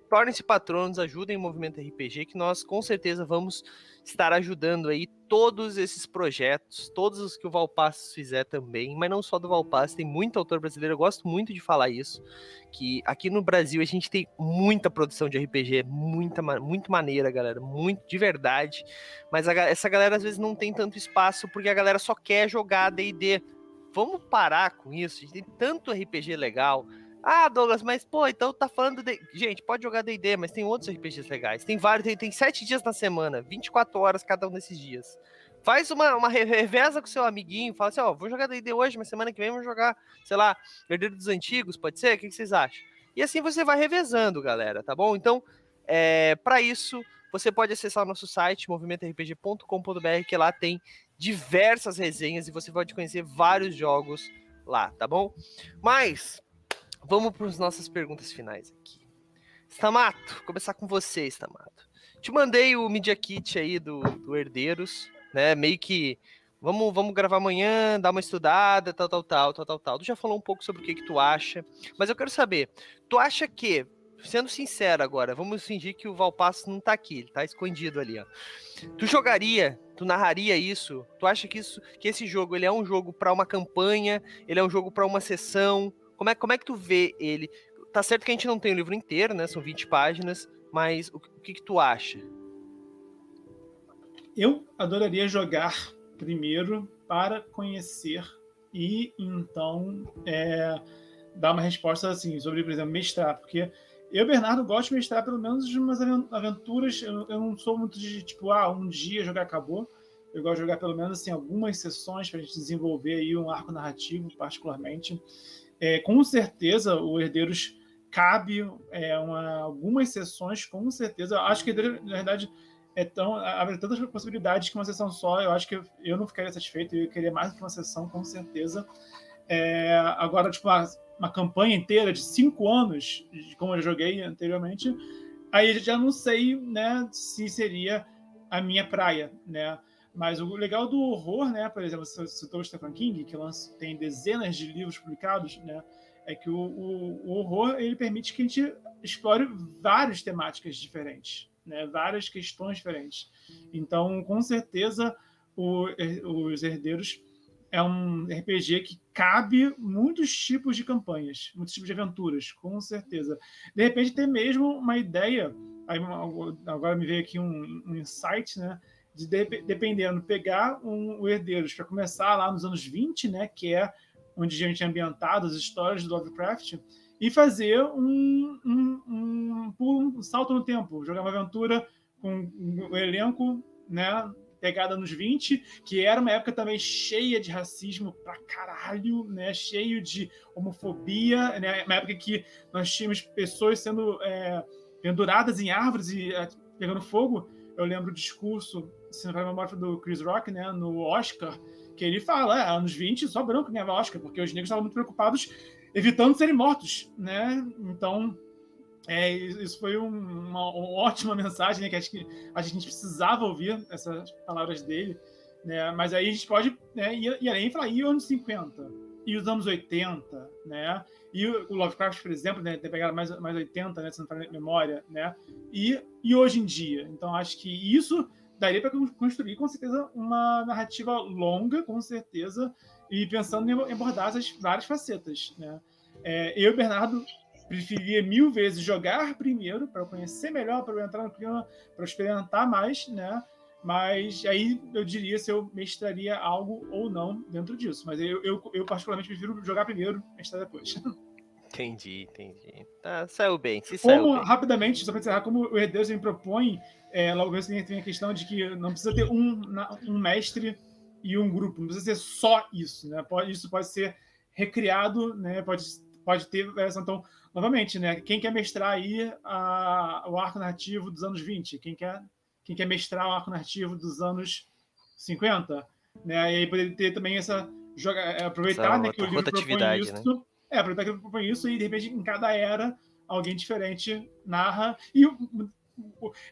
Tornem-se patronos, ajudem o Movimento RPG, que nós com certeza vamos estar ajudando aí todos esses projetos, todos os que o Valpassos fizer também, mas não só do Valpassos, tem muito autor brasileiro, eu gosto muito de falar isso, que aqui no Brasil a gente tem muita produção de RPG, muito maneira, galera, muito de verdade, mas essa galera às vezes não tem tanto espaço porque a galera só quer jogar D&D. Vamos parar com isso, a gente tem tanto RPG legal. Ah, Douglas, mas pô, então tá falando de... Gente, pode jogar D&D, mas tem outros RPGs legais. Tem vários, tem 7 dias na semana, 24 horas cada um desses dias. Faz uma reveza com seu amiguinho, fala assim, ó, vou jogar D&D hoje, mas semana que vem vamos jogar, sei lá, Herdeiro dos Antigos, pode ser? O que vocês acham? E assim você vai revezando, galera, tá bom? Então, para isso, você pode acessar o nosso site, movimentorpg.com.br, que lá tem diversas resenhas e você pode conhecer vários jogos lá, tá bom? Mas... vamos para as nossas perguntas finais aqui. Stamato, começar com você, Stamato. Te mandei o Media Kit aí do Herdeiros, né? Meio que vamos gravar amanhã, dar uma estudada, tal. Tu já falou um pouco sobre o que tu acha, mas eu quero saber, tu acha que, sendo sincero agora, vamos fingir que o Valpasso não tá aqui, ele tá escondido ali, ó. Tu narraria isso? Tu acha que esse jogo, ele é um jogo para uma campanha, ele é um jogo para uma sessão? Como é que tu vê ele? Tá certo que a gente não tem o livro inteiro, né? São 20 páginas, mas o que tu acha? Eu adoraria jogar primeiro para conhecer e então dar uma resposta assim sobre, por exemplo, mestrar, porque eu, Bernardo, gosto de mestrar pelo menos de umas aventuras. Eu não sou muito de tipo, um dia jogar acabou. Eu gosto de jogar pelo menos assim, algumas sessões para a gente desenvolver aí um arco narrativo, particularmente. Com certeza, o Herdeiros cabe algumas sessões, com certeza. Eu acho que, na verdade, abre tantas possibilidades que uma sessão só, eu acho que eu não ficaria satisfeito, eu queria mais do que uma sessão, com certeza. Agora, tipo, uma campanha inteira de 5 anos, como eu joguei anteriormente, aí já não sei, né, se seria a minha praia, né? Mas o legal do horror, né, por exemplo, você citou o Stephen King, que tem dezenas de livros publicados, né, é que o horror ele permite que a gente explore várias temáticas diferentes, né, várias questões diferentes. Então, com certeza, os Herdeiros é um RPG que cabe muitos tipos de campanhas, muitos tipos de aventuras, com certeza. De repente, ter mesmo uma ideia, agora me veio aqui um insight, né, dependendo, pegar o Herdeiros para começar lá nos anos 20, né, que é onde a gente é ambientado, as histórias do Lovecraft, e fazer um salto no tempo, jogar uma aventura com o elenco, né, pegada nos 20, que era uma época também cheia de racismo pra caralho, né, cheio de homofobia, né, uma época que nós tínhamos pessoas sendo penduradas em árvores e pegando fogo. Eu lembro o discurso, se não vai memória, do Chris Rock, né, no Oscar, que ele fala, anos 20, só branco ganhava Oscar, porque os negros estavam muito preocupados evitando serem mortos, né? Então, isso foi uma ótima mensagem, né, que acho que a gente precisava ouvir essas palavras dele, né? Mas aí a gente pode, né, ir além e falar, e anos 50? e os anos 80, né? E o Lovecraft, por exemplo, né, tem pegado mais 80, né, se não falar em memória, né? E hoje em dia. Então, acho que isso daria para construir, com certeza, uma narrativa longa, com certeza, e pensando em abordar essas várias facetas, né? Eu, Bernardo, preferia 1000 vezes jogar primeiro, para eu conhecer melhor, para eu entrar no clima, para eu experimentar mais, né? Mas aí eu diria se eu mestraria algo ou não dentro disso. Mas eu particularmente prefiro jogar primeiro, mestrar depois. Entendi. Tá, saiu bem, se saiu Como, bem. rapidamente, só para encerrar, como o Herdeiros me propõe, logo tem a questão de que não precisa ter um mestre e um grupo, não precisa ser só isso, né? Isso pode ser recriado, né? Pode ter variação. Então, novamente, né? Quem quer mestrar aí o arco narrativo dos anos 20? Quem quer mestrar o arco narrativo dos anos 50? Né? E aí poderia ter também aproveitar, né, que o livro propõe Rotatividade, isso. né? Aproveitar que ele propõe isso e, de repente, em cada era alguém diferente narra. E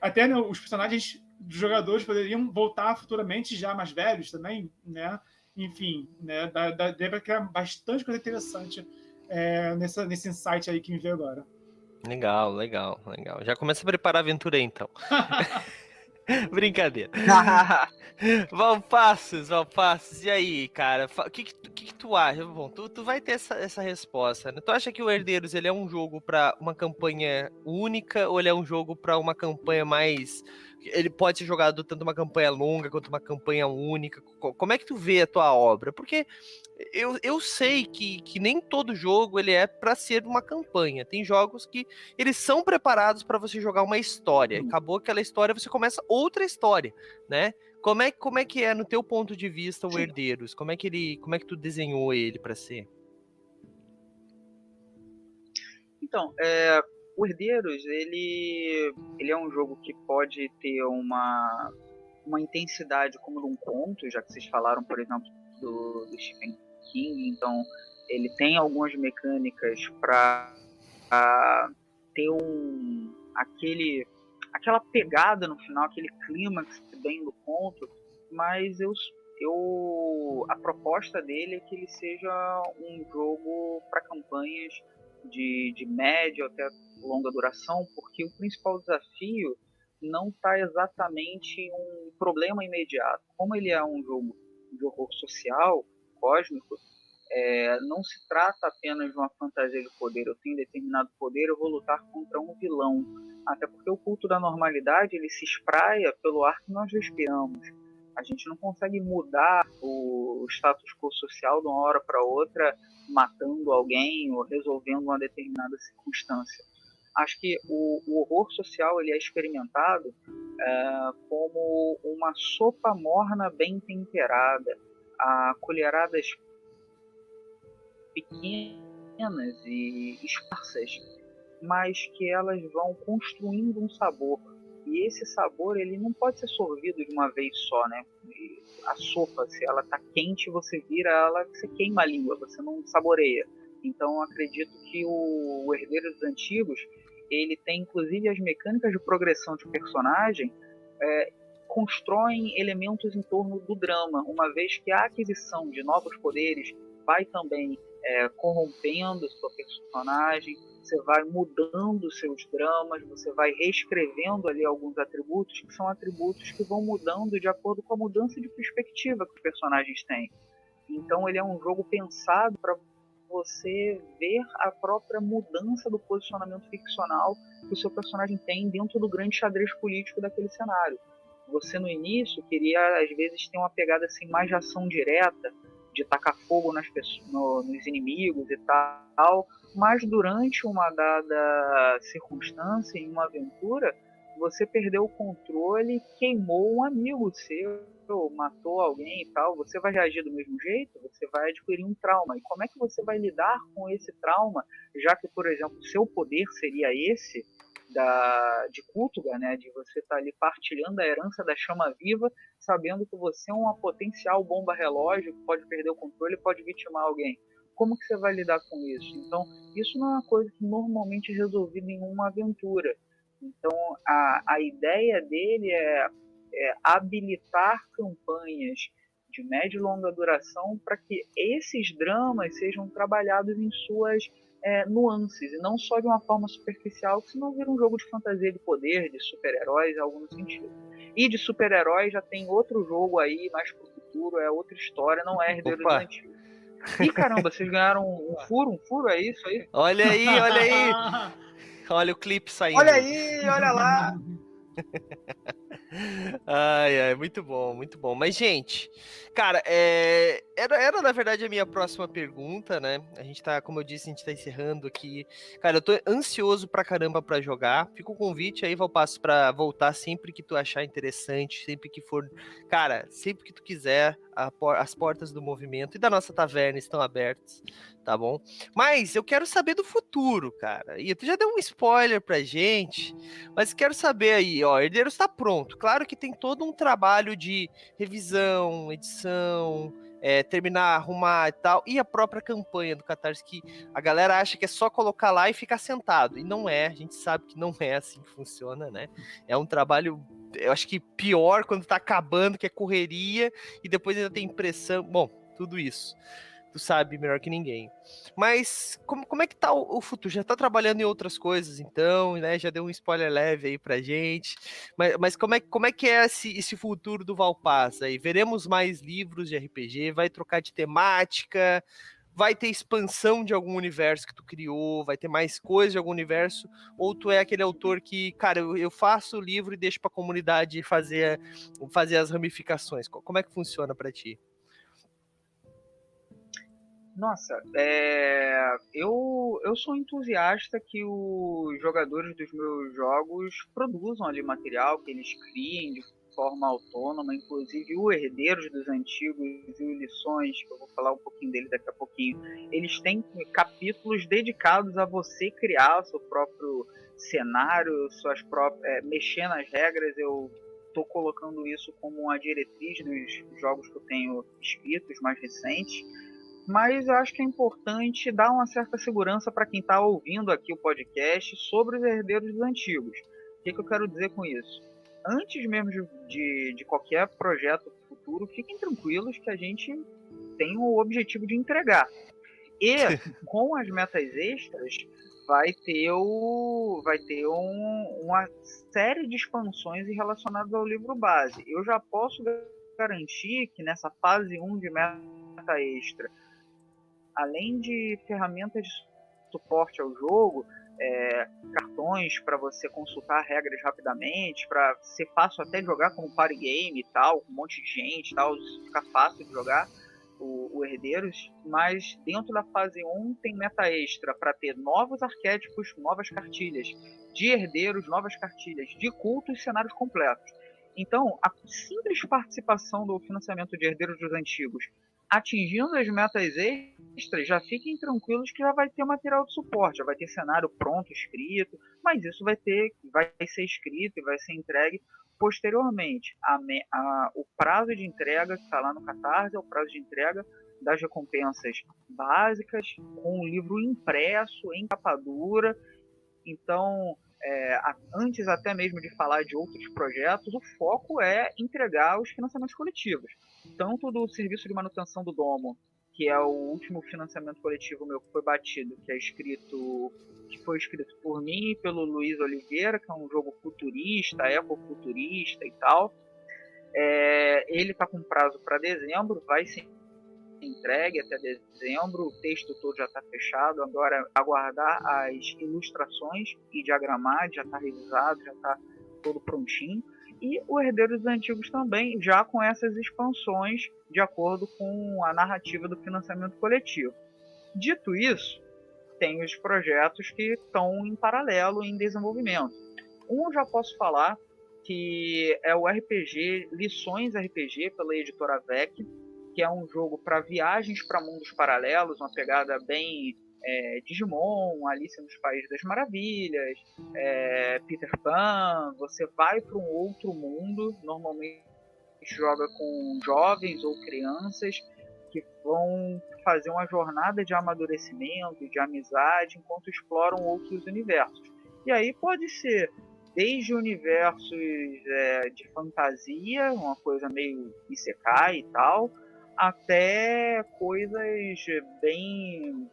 até, né, os personagens dos jogadores poderiam voltar futuramente já mais velhos também, né? Enfim, né? Dá para criar bastante coisa interessante nesse insight aí que me veio agora. Legal. Já começa a preparar a aventura aí, então. Brincadeira. Valpassos. E aí, cara? O que tu acha? Bom, tu vai ter essa resposta, né? Tu acha que o Herdeiros ele é um jogo para uma campanha única ou ele é um jogo para uma campanha mais... Ele pode ser jogado tanto uma campanha longa quanto uma campanha única? Como é que tu vê a tua obra? Porque eu sei que nem todo jogo ele é para ser uma campanha. Tem jogos que eles são preparados para você jogar uma história. Acabou aquela história, você começa outra história, né? Como é que é no teu ponto de vista o Herdeiros? Como é que tu desenhou ele para ser? Então, o Herdeiros, ele é um jogo que pode ter uma intensidade como num conto, já que vocês falaram, por exemplo, do Stephen King, então ele tem algumas mecânicas para ter aquela pegada no final, aquele clímax bem do conto, mas a proposta dele é que ele seja um jogo para campanhas de média até longa duração, porque o principal desafio não está exatamente em um problema imediato. Como ele é um jogo de horror social, cósmico, não se trata apenas de uma fantasia de poder. Eu tenho determinado poder, eu vou lutar contra um vilão. Até porque o culto da normalidade ele se espraia pelo ar que nós respiramos. A gente não consegue mudar o status quo social de uma hora para outra matando alguém ou resolvendo uma determinada circunstância. Acho que o horror social ele é experimentado como uma sopa morna bem temperada, a colheradas pequenas e esparsas, mas que elas vão construindo um sabor. E esse sabor ele não pode ser sorvido de uma vez só, né? E a sopa, se ela está quente, você vira ela, você queima a língua, você não saboreia. Então acredito que o Herdeiro dos Antigos ele tem inclusive as mecânicas de progressão de personagem constroem elementos em torno do drama, uma vez que a aquisição de novos poderes vai também corrompendo a sua personagem, você vai mudando seus dramas, você vai reescrevendo ali alguns atributos que são atributos que vão mudando de acordo com a mudança de perspectiva que os personagens têm. Então ele é um jogo pensado para você ver a própria mudança do posicionamento ficcional que o seu personagem tem dentro do grande xadrez político daquele cenário. Você no início queria às vezes ter uma pegada assim mais de ação direta, de tacar fogo nos inimigos e tal, mas durante uma dada circunstância, em uma aventura, você perdeu o controle, queimou um amigo seu, matou alguém e tal, você vai reagir do mesmo jeito? Você vai adquirir um trauma. E como é que você vai lidar com esse trauma, já que, por exemplo, seu poder seria esse, de Kultuga, né, de você estar ali partilhando a herança da chama viva, sabendo que você é uma potencial bomba relógio que pode perder o controle e pode vitimar alguém. Como que você vai lidar com isso? Então, isso não é uma coisa que normalmente é resolvida em uma aventura. Então, a ideia dele é habilitar campanhas de média e longa duração, para que esses dramas sejam trabalhados em suas nuances, e não só de uma forma superficial, que senão vira um jogo de fantasia de poder, de super-heróis, algo no sentido. E de super-heróis já tem outro jogo aí, mais pro futuro, é outra história, não é Herdeiros dos Antigos. Ih, caramba, vocês ganharam um furo, é isso aí? Olha aí, olha aí. Olha o clipe saindo. Olha aí, olha lá. Ai, muito bom, muito bom. Mas, gente, cara, era na verdade a minha próxima pergunta, né? A gente tá, como eu disse, a gente tá encerrando aqui. Cara, eu tô ansioso pra caramba pra jogar. Fica o convite aí, Valpasso, pra voltar sempre que tu achar interessante, sempre que for. Cara, sempre que tu quiser, as portas do movimento e da nossa taverna estão abertas, tá bom? Mas eu quero saber do futuro, cara. E tu já deu um spoiler pra gente, mas quero saber aí, ó, Herdeiros tá pronto. Claro que tem todo um trabalho de revisão, edição, terminar, arrumar e tal, e a própria campanha do Catarse, que a galera acha que é só colocar lá e ficar sentado, e não é, a gente sabe que não é assim que funciona, né? É um trabalho, eu acho que pior quando tá acabando, que é correria, e depois ainda tem impressão, bom, tudo isso. Tu sabe melhor que ninguém. Mas como é que tá o futuro? Já tá trabalhando em outras coisas, então, né? Já deu um spoiler leve aí pra gente. Mas como é que é esse futuro do Valpass aí? Veremos mais livros de RPG? Vai trocar de temática? Vai ter expansão de algum universo que tu criou? Vai ter mais coisa de algum universo? Ou tu é aquele autor que, cara, eu faço o livro e deixo pra comunidade fazer as ramificações? Como é que funciona pra ti? Nossa, eu sou entusiasta que os jogadores dos meus jogos produzam ali material, que eles criem de forma autônoma, inclusive o Herdeiros dos Antigos e o Lições, que eu vou falar um pouquinho dele daqui a pouquinho, eles têm capítulos dedicados a você criar o seu próprio cenário, suas próprias, mexer nas regras. Eu estou colocando isso como uma diretriz dos jogos que eu tenho escritos mais recentes, mas eu acho que é importante dar uma certa segurança para quem está ouvindo aqui o podcast sobre os Herdeiros dos Antigos. O que eu quero dizer com isso? Antes mesmo de qualquer projeto futuro, fiquem tranquilos que a gente tem o objetivo de entregar. E com as metas extras vai ter uma série de expansões relacionadas ao livro base. Eu já posso garantir que nessa fase 1 de meta extra, além de ferramentas de suporte ao jogo, cartões para você consultar regras rapidamente, para ser fácil até de jogar como party game e tal, com um monte de gente e tal, fica fácil de jogar o Herdeiros, mas dentro da fase 1 tem meta extra para ter novos arquétipos, novas cartilhas de Herdeiros, novas cartilhas de cultos e cenários completos. Então, a simples participação do financiamento de Herdeiros dos Antigos atingindo as metas extras, já fiquem tranquilos que já vai ter material de suporte, já vai ter cenário pronto, escrito, mas isso vai ser escrito e vai ser entregue posteriormente. O prazo de entrega que está lá no Catarse é o prazo de entrega das recompensas básicas, com o livro impresso, em capa dura. Então, antes até mesmo de falar de outros projetos, o foco é entregar os financiamentos coletivos. Tanto do serviço de manutenção do Domo, que é o último financiamento coletivo meu que foi batido, que foi escrito por mim e pelo Luiz Oliveira, que é um jogo futurista, ecofuturista e tal. Ele está com prazo para dezembro, vai ser entregue até dezembro, o texto todo já está fechado, agora aguardar as ilustrações e diagramar, já está revisado, já está todo prontinho. E o Herdeiros dos Antigos também, já com essas expansões, de acordo com a narrativa do financiamento coletivo. Dito isso, tem os projetos que estão em paralelo, em desenvolvimento. Eu já posso falar, que é o RPG Lições RPG, pela editora VEC, que é um jogo para viagens para mundos paralelos, uma pegada bem Digimon, Alice nos Países das Maravilhas, Peter Pan. Você vai para um outro mundo, normalmente joga com jovens ou crianças que vão fazer uma jornada de amadurecimento, de amizade, enquanto exploram outros universos. E aí pode ser desde universos de fantasia, uma coisa meio isekai e tal, até coisas bem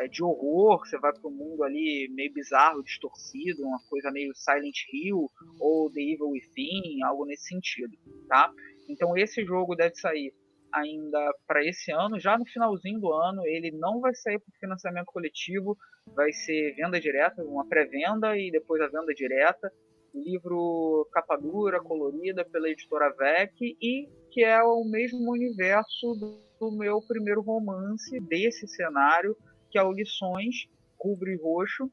de horror. Você vai para um mundo ali meio bizarro, distorcido, uma coisa meio Silent Hill ou The Evil Within, algo nesse sentido, tá? Então esse jogo deve sair ainda para esse ano, já no finalzinho do ano. Ele não vai sair por financiamento coletivo, vai ser venda direta, uma pré-venda e depois a venda direta. Livro capa dura, colorida, pela editora VEC, e que é o mesmo universo do meu primeiro romance desse cenário, que é o Lições, Rubro e Roxo.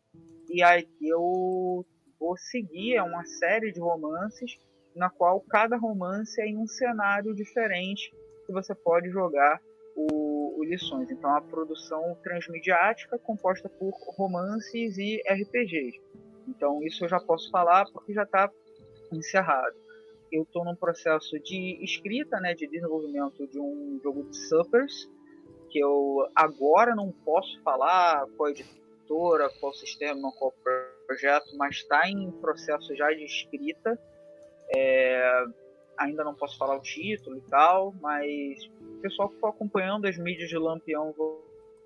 E aí eu vou seguir uma série de romances, na qual cada romance é em um cenário diferente que você pode jogar o Lições. Então, a produção transmediática composta por romances e RPGs. Então, isso eu já posso falar porque já está encerrado. Eu estou num processo de escrita, né, de desenvolvimento de um jogo de Suppers, que eu agora não posso falar qual editora, qual sistema, qual projeto, mas está em processo já de escrita. Ainda não posso falar o título e tal, mas o pessoal que for acompanhando as mídias de Lampião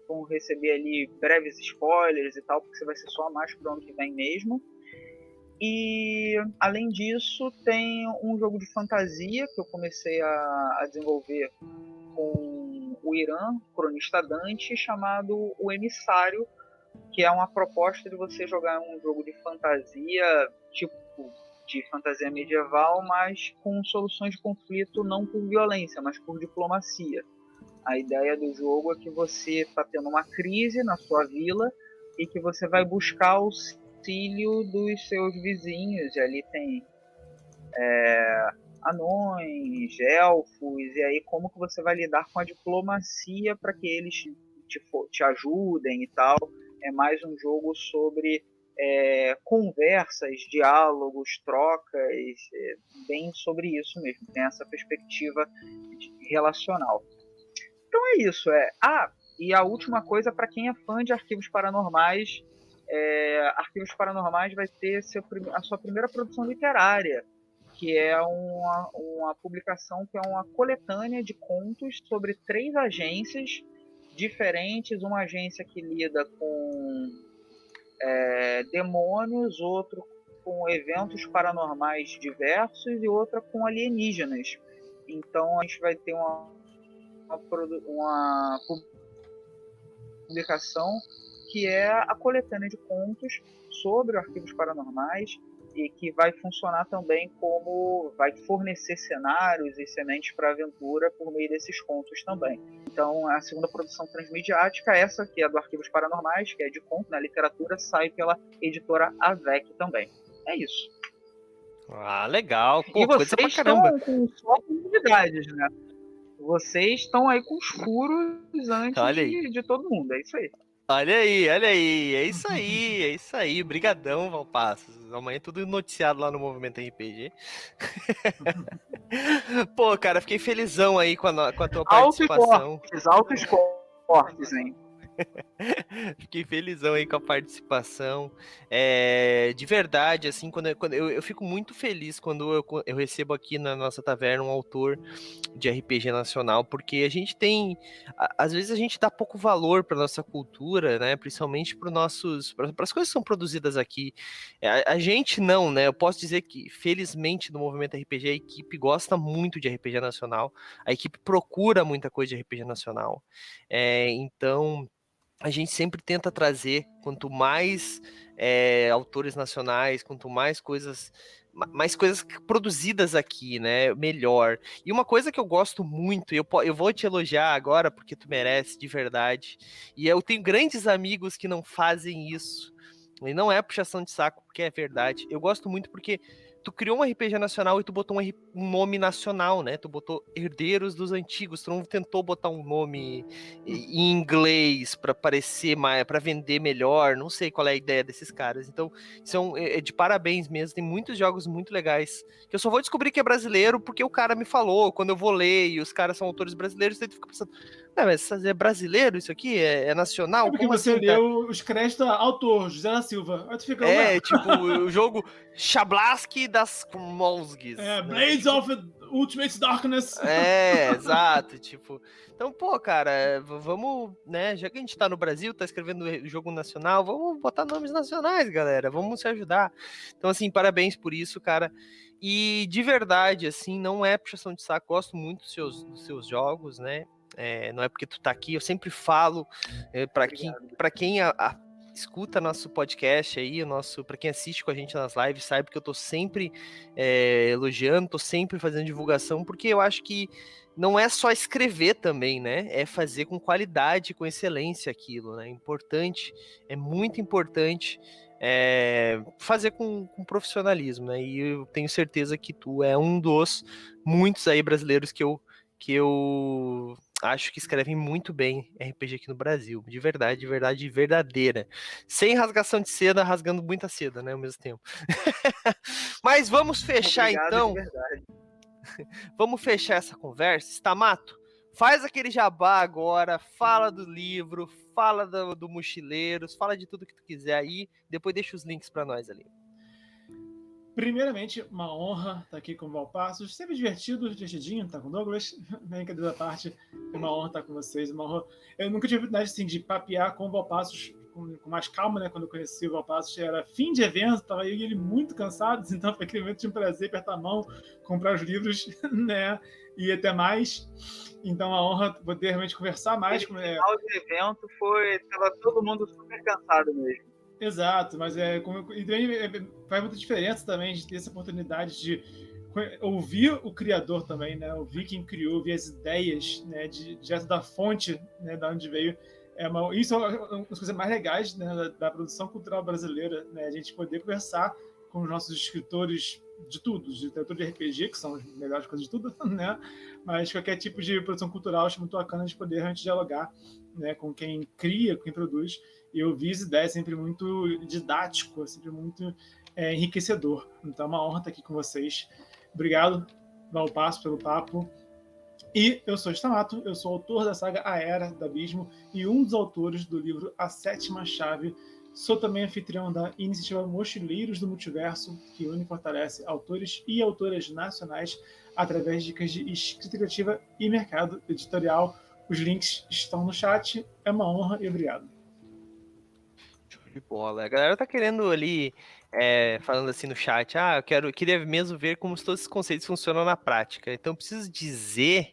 vão receber ali breves spoilers e tal, porque você vai ser só mais pro ano que vem mesmo. E além disso, tem um jogo de fantasia que eu comecei a desenvolver com o Irã, cronista Dante, chamado O Emissário, que é uma proposta de você jogar um jogo de fantasia, tipo de fantasia medieval, mas com soluções de conflito não por violência, mas por diplomacia. A ideia do jogo é que você está tendo uma crise na sua vila e que você vai buscar o auxílio dos seus vizinhos. E ali tem anões, elfos, e aí como que você vai lidar com a diplomacia para que eles te ajudem e tal. É mais um jogo sobre conversas, diálogos, trocas, bem sobre isso mesmo. Tem essa perspectiva relacional. Então é isso. E a última coisa, para quem é fã de Arquivos Paranormais, Arquivos Paranormais vai ter a sua primeira produção literária, que é uma publicação que é uma coletânea de contos sobre 3 agências diferentes. Uma agência que lida com demônios, outro com eventos paranormais diversos e outra com alienígenas. Então a gente vai ter uma publicação que é a coletânea de contos sobre Arquivos Paranormais, e que vai funcionar também como vai fornecer cenários e sementes para aventura por meio desses contos também. Então, a segunda produção transmediática, essa que é do Arquivos Paranormais, que é de conto, na literatura, sai pela editora AVEC também. É isso. Ah, legal. Pô, e coisa vocês pra estão caramba. com só novidades, né? Vocês estão aí com os furos antes de todo mundo, é isso aí. Olha aí, é isso aí, brigadão, Valpassos. Amanhã é tudo noticiado lá no Movimento RPG. Pô, cara, fiquei felizão aí com a tua participação. Altos cortes, hein? Fiquei felizão aí com a participação. De verdade, assim, quando eu fico muito feliz quando eu recebo aqui na nossa taverna um autor de RPG nacional, porque a gente tem, às vezes a gente dá pouco valor para nossa cultura, né? Principalmente para as coisas que são produzidas aqui. A gente não, né? Eu posso dizer que, felizmente, no Movimento RPG, a equipe gosta muito de RPG nacional, a equipe procura muita coisa de RPG nacional. Então, a gente sempre tenta trazer, quanto mais autores nacionais, quanto mais coisas produzidas aqui, né, melhor. E uma coisa que eu gosto muito, eu vou te elogiar agora, porque tu merece, de verdade, e eu tenho grandes amigos que não fazem isso, e não é puxação de saco, porque é verdade. Eu gosto muito porque tu criou um RPG nacional e tu botou um nome nacional, né? Tu botou Herdeiros dos Antigos, tu não tentou botar um nome em inglês para parecer mais, para vender melhor, não sei qual é a ideia desses caras. Então, isso é de parabéns mesmo. Tem muitos jogos muito legais que eu só vou descobrir que é brasileiro porque o cara me falou, quando eu vou ler e os caras são autores brasileiros, daí tu fica pensando, Não, mas é brasileiro isso aqui? É nacional? É porque Como você assim, cara? leu os créditos autor, José da Silva. Aí tu fica, ué, Tipo, o jogo Chablaski das Mosgues, né? Blades of Ultimate Darkness. Exato, tipo. Então, pô, cara, vamos, né? Já que a gente tá no Brasil, tá escrevendo jogo nacional, vamos botar nomes nacionais, galera. Vamos se ajudar. Então, assim, parabéns por isso, cara. E de verdade, assim, não é puxação de saco, gosto muito dos seus jogos, né? Não é porque tu tá aqui, eu sempre falo para quem escuta nosso podcast aí, para quem assiste com a gente nas lives, sabe que eu tô sempre elogiando, tô sempre fazendo divulgação, porque eu acho que não é só escrever também, né? É fazer com qualidade, com excelência aquilo, né? Importante, é muito importante fazer com profissionalismo, né? E eu tenho certeza que tu é um dos muitos aí brasileiros que eu acho que escrevem muito bem RPG aqui no Brasil, de verdade verdadeira, sem rasgação de seda, rasgando muita seda, né, ao mesmo tempo. Mas vamos fechar então. Vamos fechar essa conversa. Stamato, faz aquele jabá agora, fala do livro, fala do Mochileiros, fala de tudo que tu quiser aí, depois deixa os links para nós ali. Primeiramente, uma honra estar aqui com o Valpassos. Sempre divertidinho, tá com o Douglas. Brincadeira da parte, é uma honra estar com vocês. Uma honra. Eu nunca tive a oportunidade assim, de papear com o Valpassos com mais calma, né? Quando eu conheci o Valpassos, era fim de evento, estava eu e ele muito cansados, então foi aquele momento de um prazer apertar a mão, comprar os livros, né? E até mais. Então, a honra poder realmente conversar mais. O final do evento estava todo mundo super cansado mesmo. Exato, mas faz muita diferença também de ter essa oportunidade de ouvir o criador também, né? Ouvir quem criou, ouvir as ideias, né? Direto da fonte, né? Da onde veio. Isso é uma das coisas mais legais, né? Da produção cultural brasileira, né? A gente poder conversar com os nossos escritores de tudo, de literatura de RPG, que são as melhores coisas de tudo, né? Mas qualquer tipo de produção cultural, acho muito bacana de poder a gente dialogar, né? Com quem cria, com quem produz. E eu vi as ideias sempre muito didático, sempre muito enriquecedor. Então é uma honra estar aqui com vocês. Obrigado, Valpasso, pelo papo. E eu sou Stamato, eu sou autor da saga A Era do Abismo e um dos autores do livro A Sétima Chave. Sou também anfitrião da iniciativa Mochileiros do Multiverso, que une e fortalece autores e autoras nacionais através de dicas de escrita criativa e mercado editorial. Os links estão no chat. É uma honra e obrigado. De bola. A galera tá querendo ali, falando assim no chat, eu queria mesmo ver como todos esses conceitos funcionam na prática. Então, preciso dizer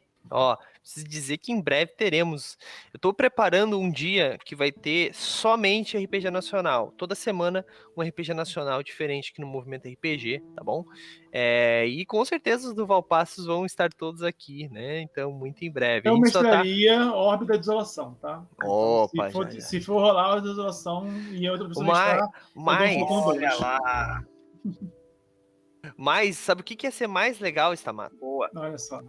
que em breve teremos. Eu estou preparando um dia que vai ter somente RPG nacional. Toda semana um RPG nacional diferente aqui no Movimento RPG, tá bom? E com certeza os do Valpassos vão estar todos aqui, né? Então, muito em breve. Eu mestraria Órbita de Desolação, tá? Opa, então, se for rolar a Órbita de Desolação e outra pessoa mestrar, olha lá. Mas sabe o que ia ser mais legal, Stamato? Boa. Olha só.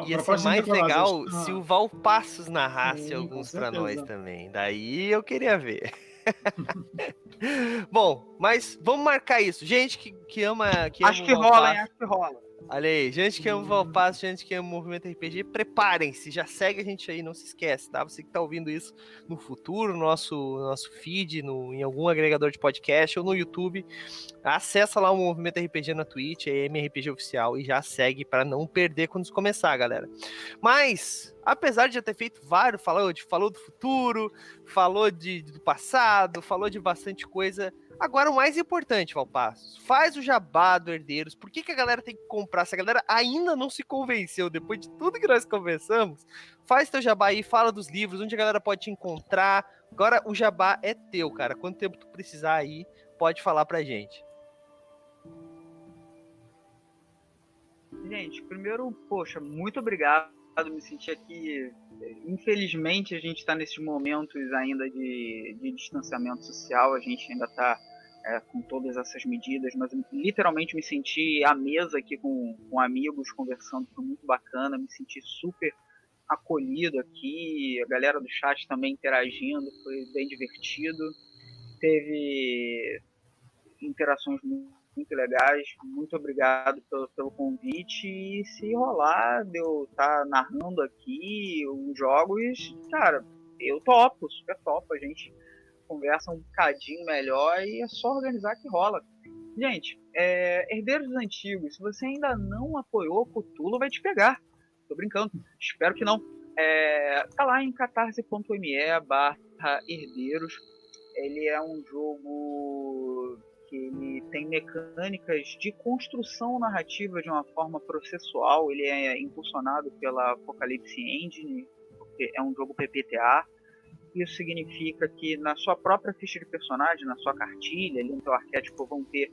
Ia ser mais legal se o Valpassos narrasse alguns para nós também. Daí eu queria ver. Bom, mas vamos marcar isso. Gente que ama. Acho que rola, hein? Acho que rola. Olha aí, gente que ama o Valpassos, gente que ama o Movimento RPG, preparem-se, já segue a gente aí, não se esquece, tá? Você que tá ouvindo isso no futuro, no nosso feed, em algum agregador de podcast ou no YouTube, acessa lá o Movimento RPG na Twitch, é MRPG Oficial, e já segue para não perder quando começar, galera. Mas, apesar de já ter feito vários, falou do futuro, falou do passado, falou de bastante coisa. Agora, o mais importante, Valpassos, faz o jabá do Herdeiros. Por que a galera tem que comprar? Se a galera ainda não se convenceu, depois de tudo que nós conversamos, faz teu jabá aí, fala dos livros, onde a galera pode te encontrar. Agora, o jabá é teu, cara. Quanto tempo tu precisar aí, pode falar pra gente. Gente, primeiro, poxa, muito obrigado. Me senti aqui. Infelizmente, a gente está nesses momentos ainda de distanciamento social, a gente ainda está com todas essas medidas, mas literalmente me senti à mesa aqui com amigos, conversando, foi muito bacana, me senti super acolhido aqui, a galera do chat também interagindo, foi bem divertido, teve interações muito muito legais. Muito obrigado pelo convite. E se rolar de eu estar narrando aqui os jogos, cara, eu topo, super topo. A gente conversa um bocadinho melhor e é só organizar que rola. Gente, Herdeiros Antigos, se você ainda não apoiou, Cthulhu vai te pegar. Tô brincando, espero que não. Tá lá em catarse.me/herdeiros. Ele é um jogo que ele tem mecânicas de construção narrativa de uma forma processual. Ele é impulsionado pela Apocalypse Engine, porque é um jogo PPTA. Isso significa que na sua própria ficha de personagem, na sua cartilha, ali no seu arquétipo, vão ter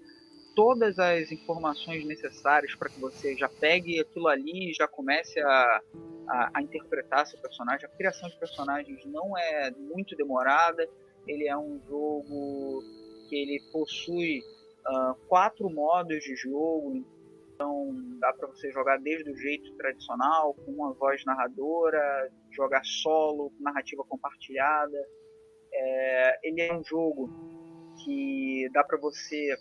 todas as informações necessárias para que você já pegue aquilo ali e já comece a interpretar seu personagem. A criação de personagens não é muito demorada. Ele é um jogo que ele possui 4 modos de jogo. Então dá para você jogar desde o jeito tradicional, com uma voz narradora, jogar solo, narrativa compartilhada. Ele é um jogo que dá para você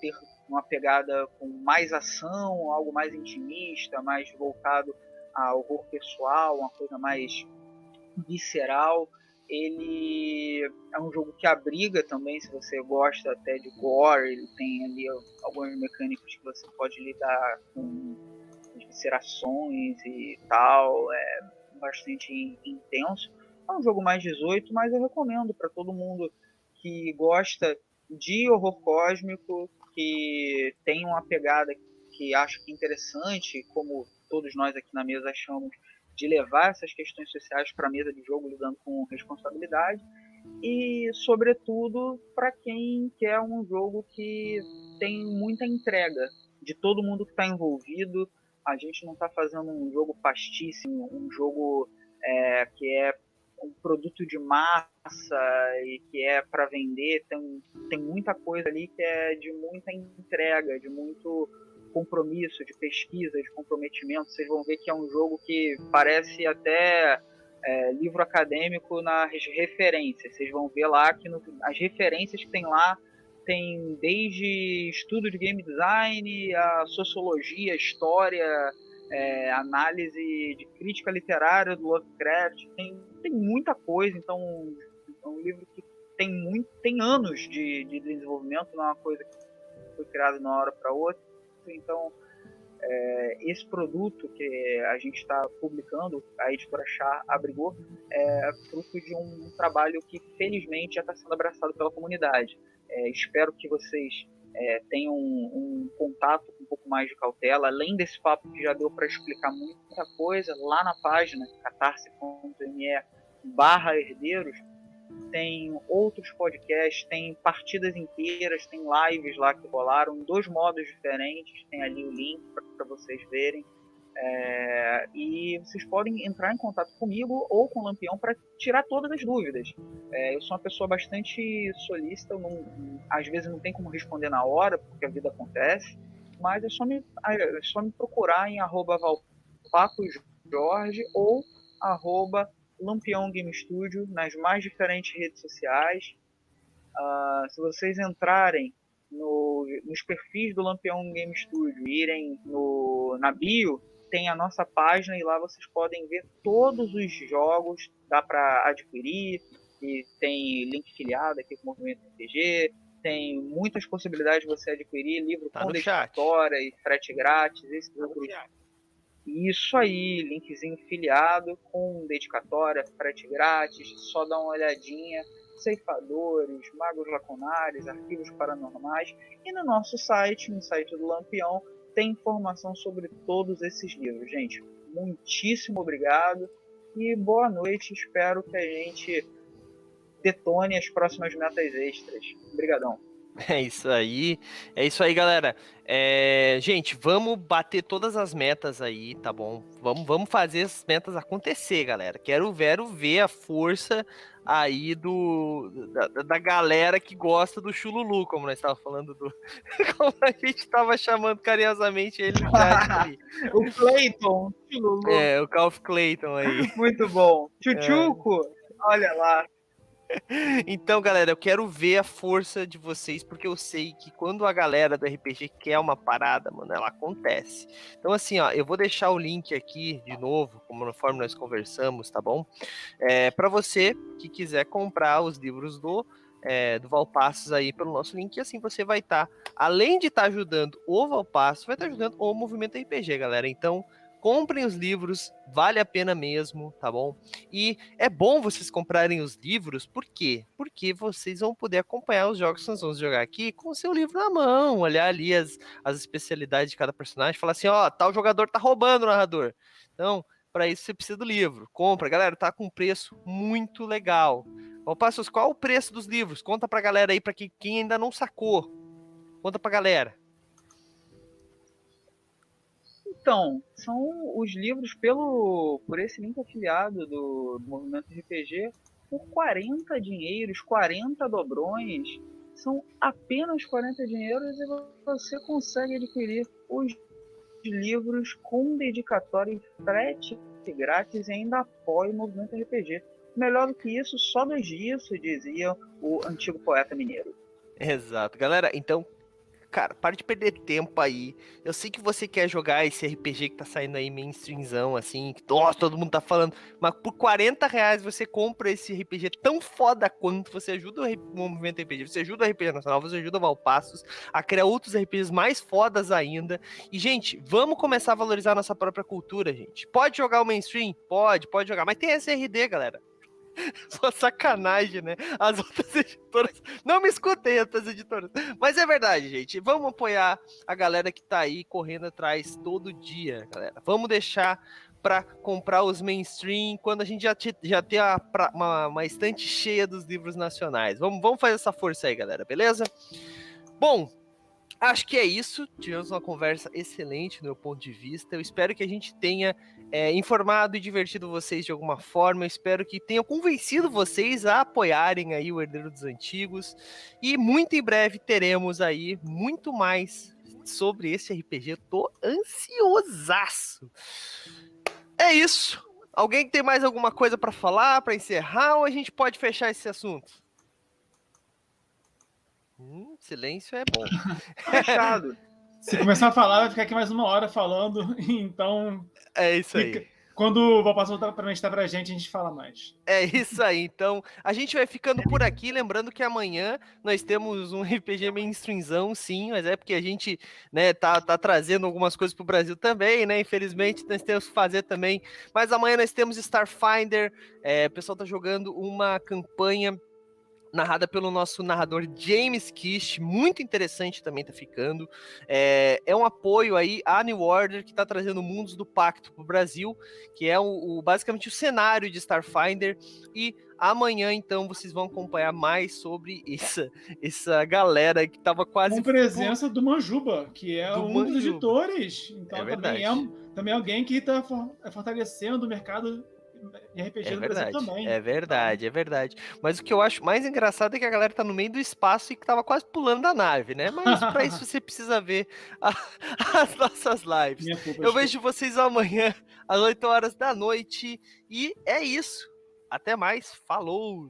ter uma pegada com mais ação, algo mais intimista, mais voltado ao horror pessoal, uma coisa mais visceral. Ele é um jogo que abriga também, se você gosta até de gore. Ele tem ali algumas mecânicas que você pode lidar com viscerações e tal. É bastante intenso. É um jogo mais 18, mas eu recomendo para todo mundo que gosta de horror cósmico, que tem uma pegada que acha que é interessante, como todos nós aqui na mesa achamos, de levar essas questões sociais para a mesa de jogo lidando com responsabilidade. E, sobretudo, para quem quer um jogo que tem muita entrega de todo mundo que está envolvido. A gente não está fazendo um jogo pastice, um jogo que é um produto de massa e que é para vender. Tem muita coisa ali que é de muita entrega, de muito compromisso, de pesquisa, de comprometimento. Vocês vão ver que é um jogo que parece até livro acadêmico nas referências. Vocês vão ver lá que as referências que tem lá tem desde estudo de game design, a sociologia, a história, análise de crítica literária do Lovecraft. Tem muita coisa. Então é um livro que tem anos de desenvolvimento, não é uma coisa que foi criada de uma hora para outra. Então esse produto que a gente está publicando, a editora Chá abrigou, é fruto de um trabalho que felizmente já está sendo abraçado pela comunidade. Espero que vocês tenham um contato com um pouco mais de cautela. Além desse papo que já deu para explicar muita coisa, lá na página catarse.me/herdeiros tem outros podcasts, tem partidas inteiras, tem lives lá que rolaram em 2 modos diferentes. Tem ali o link para vocês verem. E vocês podem entrar em contato comigo ou com o Lampião para tirar todas as dúvidas. Eu sou uma pessoa bastante solícita, às vezes não tem como responder na hora, porque a vida acontece, mas é só me procurar em @valpacojorge ou @Lampião Game Studio nas mais diferentes redes sociais. Se vocês entrarem nos perfis do Lampião Game Studio e irem na bio, tem a nossa página e lá vocês podem ver todos os jogos, dá para adquirir, e tem link filiado aqui com o Movimento RPG, tem muitas possibilidades de você adquirir livro com dedicatória e frete grátis, isso aí, linkzinho filiado com dedicatória, frete grátis, só dá uma olhadinha. Ceifadores, Magos Lacunares, Arquivos Paranormais, e no nosso site, no site do Lampião, tem informação sobre todos esses livros. Gente, muitíssimo obrigado e boa noite. Espero que a gente detone as próximas metas extras. Obrigadão. É isso aí, galera. Gente, vamos bater todas as metas aí, tá bom? Vamos fazer as metas acontecer, galera. Quero ver a força aí da galera que gosta do Chululu, como nós estávamos falando como a gente estava chamando carinhosamente ele no chat ali. O Clayton, Chululu. O Calf Clayton aí. Muito bom. Chuchuco, olha lá. Então, galera, eu quero ver a força de vocês, porque eu sei que quando a galera do RPG quer uma parada, mano, ela acontece. Então, assim, ó, eu vou deixar o link aqui de novo, conforme nós conversamos, tá bom? Para você que quiser comprar os livros do Valpassos aí pelo nosso link, e assim você vai estar, além de estar ajudando o Valpassos, vai estar ajudando o movimento RPG, galera. Então, comprem os livros, vale a pena mesmo, tá bom? E é bom vocês comprarem os livros, por quê? Porque vocês vão poder acompanhar os jogos que nós vamos jogar aqui com o seu livro na mão, olhar ali as especialidades de cada personagem, falar assim, ó, tal jogador tá roubando o narrador. Então, para isso você precisa do livro. Compra, galera, tá com um preço muito legal. Valpassos, qual o preço dos livros? Conta pra galera aí, pra quem ainda não sacou. Conta pra galera. Então, são os livros por esse link afiliado do Movimento RPG por 40 dinheiros, 40 dobrões. São apenas 40 dinheiros e você consegue adquirir os livros com dedicatório e frete grátis e ainda apoia o Movimento RPG. Melhor do que isso, só nos disso, dizia o antigo poeta mineiro. Exato. Galera, então, cara, para de perder tempo aí. Eu sei que você quer jogar esse RPG que tá saindo aí mainstreamzão, assim, que nossa, todo mundo tá falando, mas por R$40 você compra esse RPG tão foda quanto, você ajuda o movimento RPG, você ajuda o RPG Nacional, você ajuda o Valpassos a criar outros RPGs mais fodas ainda. E, gente, vamos começar a valorizar a nossa própria cultura, gente. Pode jogar o mainstream? Pode jogar, mas tem SRD, galera. Só sacanagem, né? As outras editoras. Não me escutem, outras editoras. Mas é verdade, gente. Vamos apoiar a galera que tá aí correndo atrás todo dia, galera. Vamos deixar para comprar os mainstream quando a gente já ter uma estante cheia dos livros nacionais. Vamos fazer essa força aí, galera, beleza? Bom, acho que é isso. Tivemos uma conversa excelente do meu ponto de vista. Eu espero que a gente tenha informado e divertido vocês de alguma forma. Eu espero que tenha convencido vocês a apoiarem aí o Herdeiro dos Antigos. E muito em breve teremos aí muito mais sobre esse RPG. Eu tô ansiosaço. É isso. Alguém tem mais alguma coisa para falar, para encerrar, ou a gente pode fechar esse assunto? Silêncio é bom. Fechado. Se começar a falar, vai ficar aqui mais 1 hora falando, então... É isso aí. Quando o Valpassos voltar pra mestrar pra gente, a gente fala mais. É isso aí, então a gente vai ficando por aqui, lembrando que amanhã nós temos um RPG mainstreamzão, sim, mas é porque a gente, né, tá trazendo algumas coisas pro Brasil também, né, infelizmente nós temos que fazer também, mas amanhã nós temos Starfinder, o pessoal tá jogando uma campanha narrada pelo nosso narrador James Kish, muito interessante também tá ficando. É um apoio aí à New Order, que tá trazendo Mundos do Pacto pro Brasil, que é basicamente o cenário de Starfinder, e amanhã, então, vocês vão acompanhar mais sobre essa galera que tava quase... Com presença do Manjuba, que é um dos editores, então também alguém que tá fortalecendo o mercado de RPG no Brasil também. É verdade. Mas o que eu acho mais engraçado é que a galera tá no meio do espaço e que tava quase pulando da nave, né? Mas pra isso você precisa ver as nossas lives. Eu vejo vocês amanhã às 8 horas da noite e é isso. Até mais. Falou!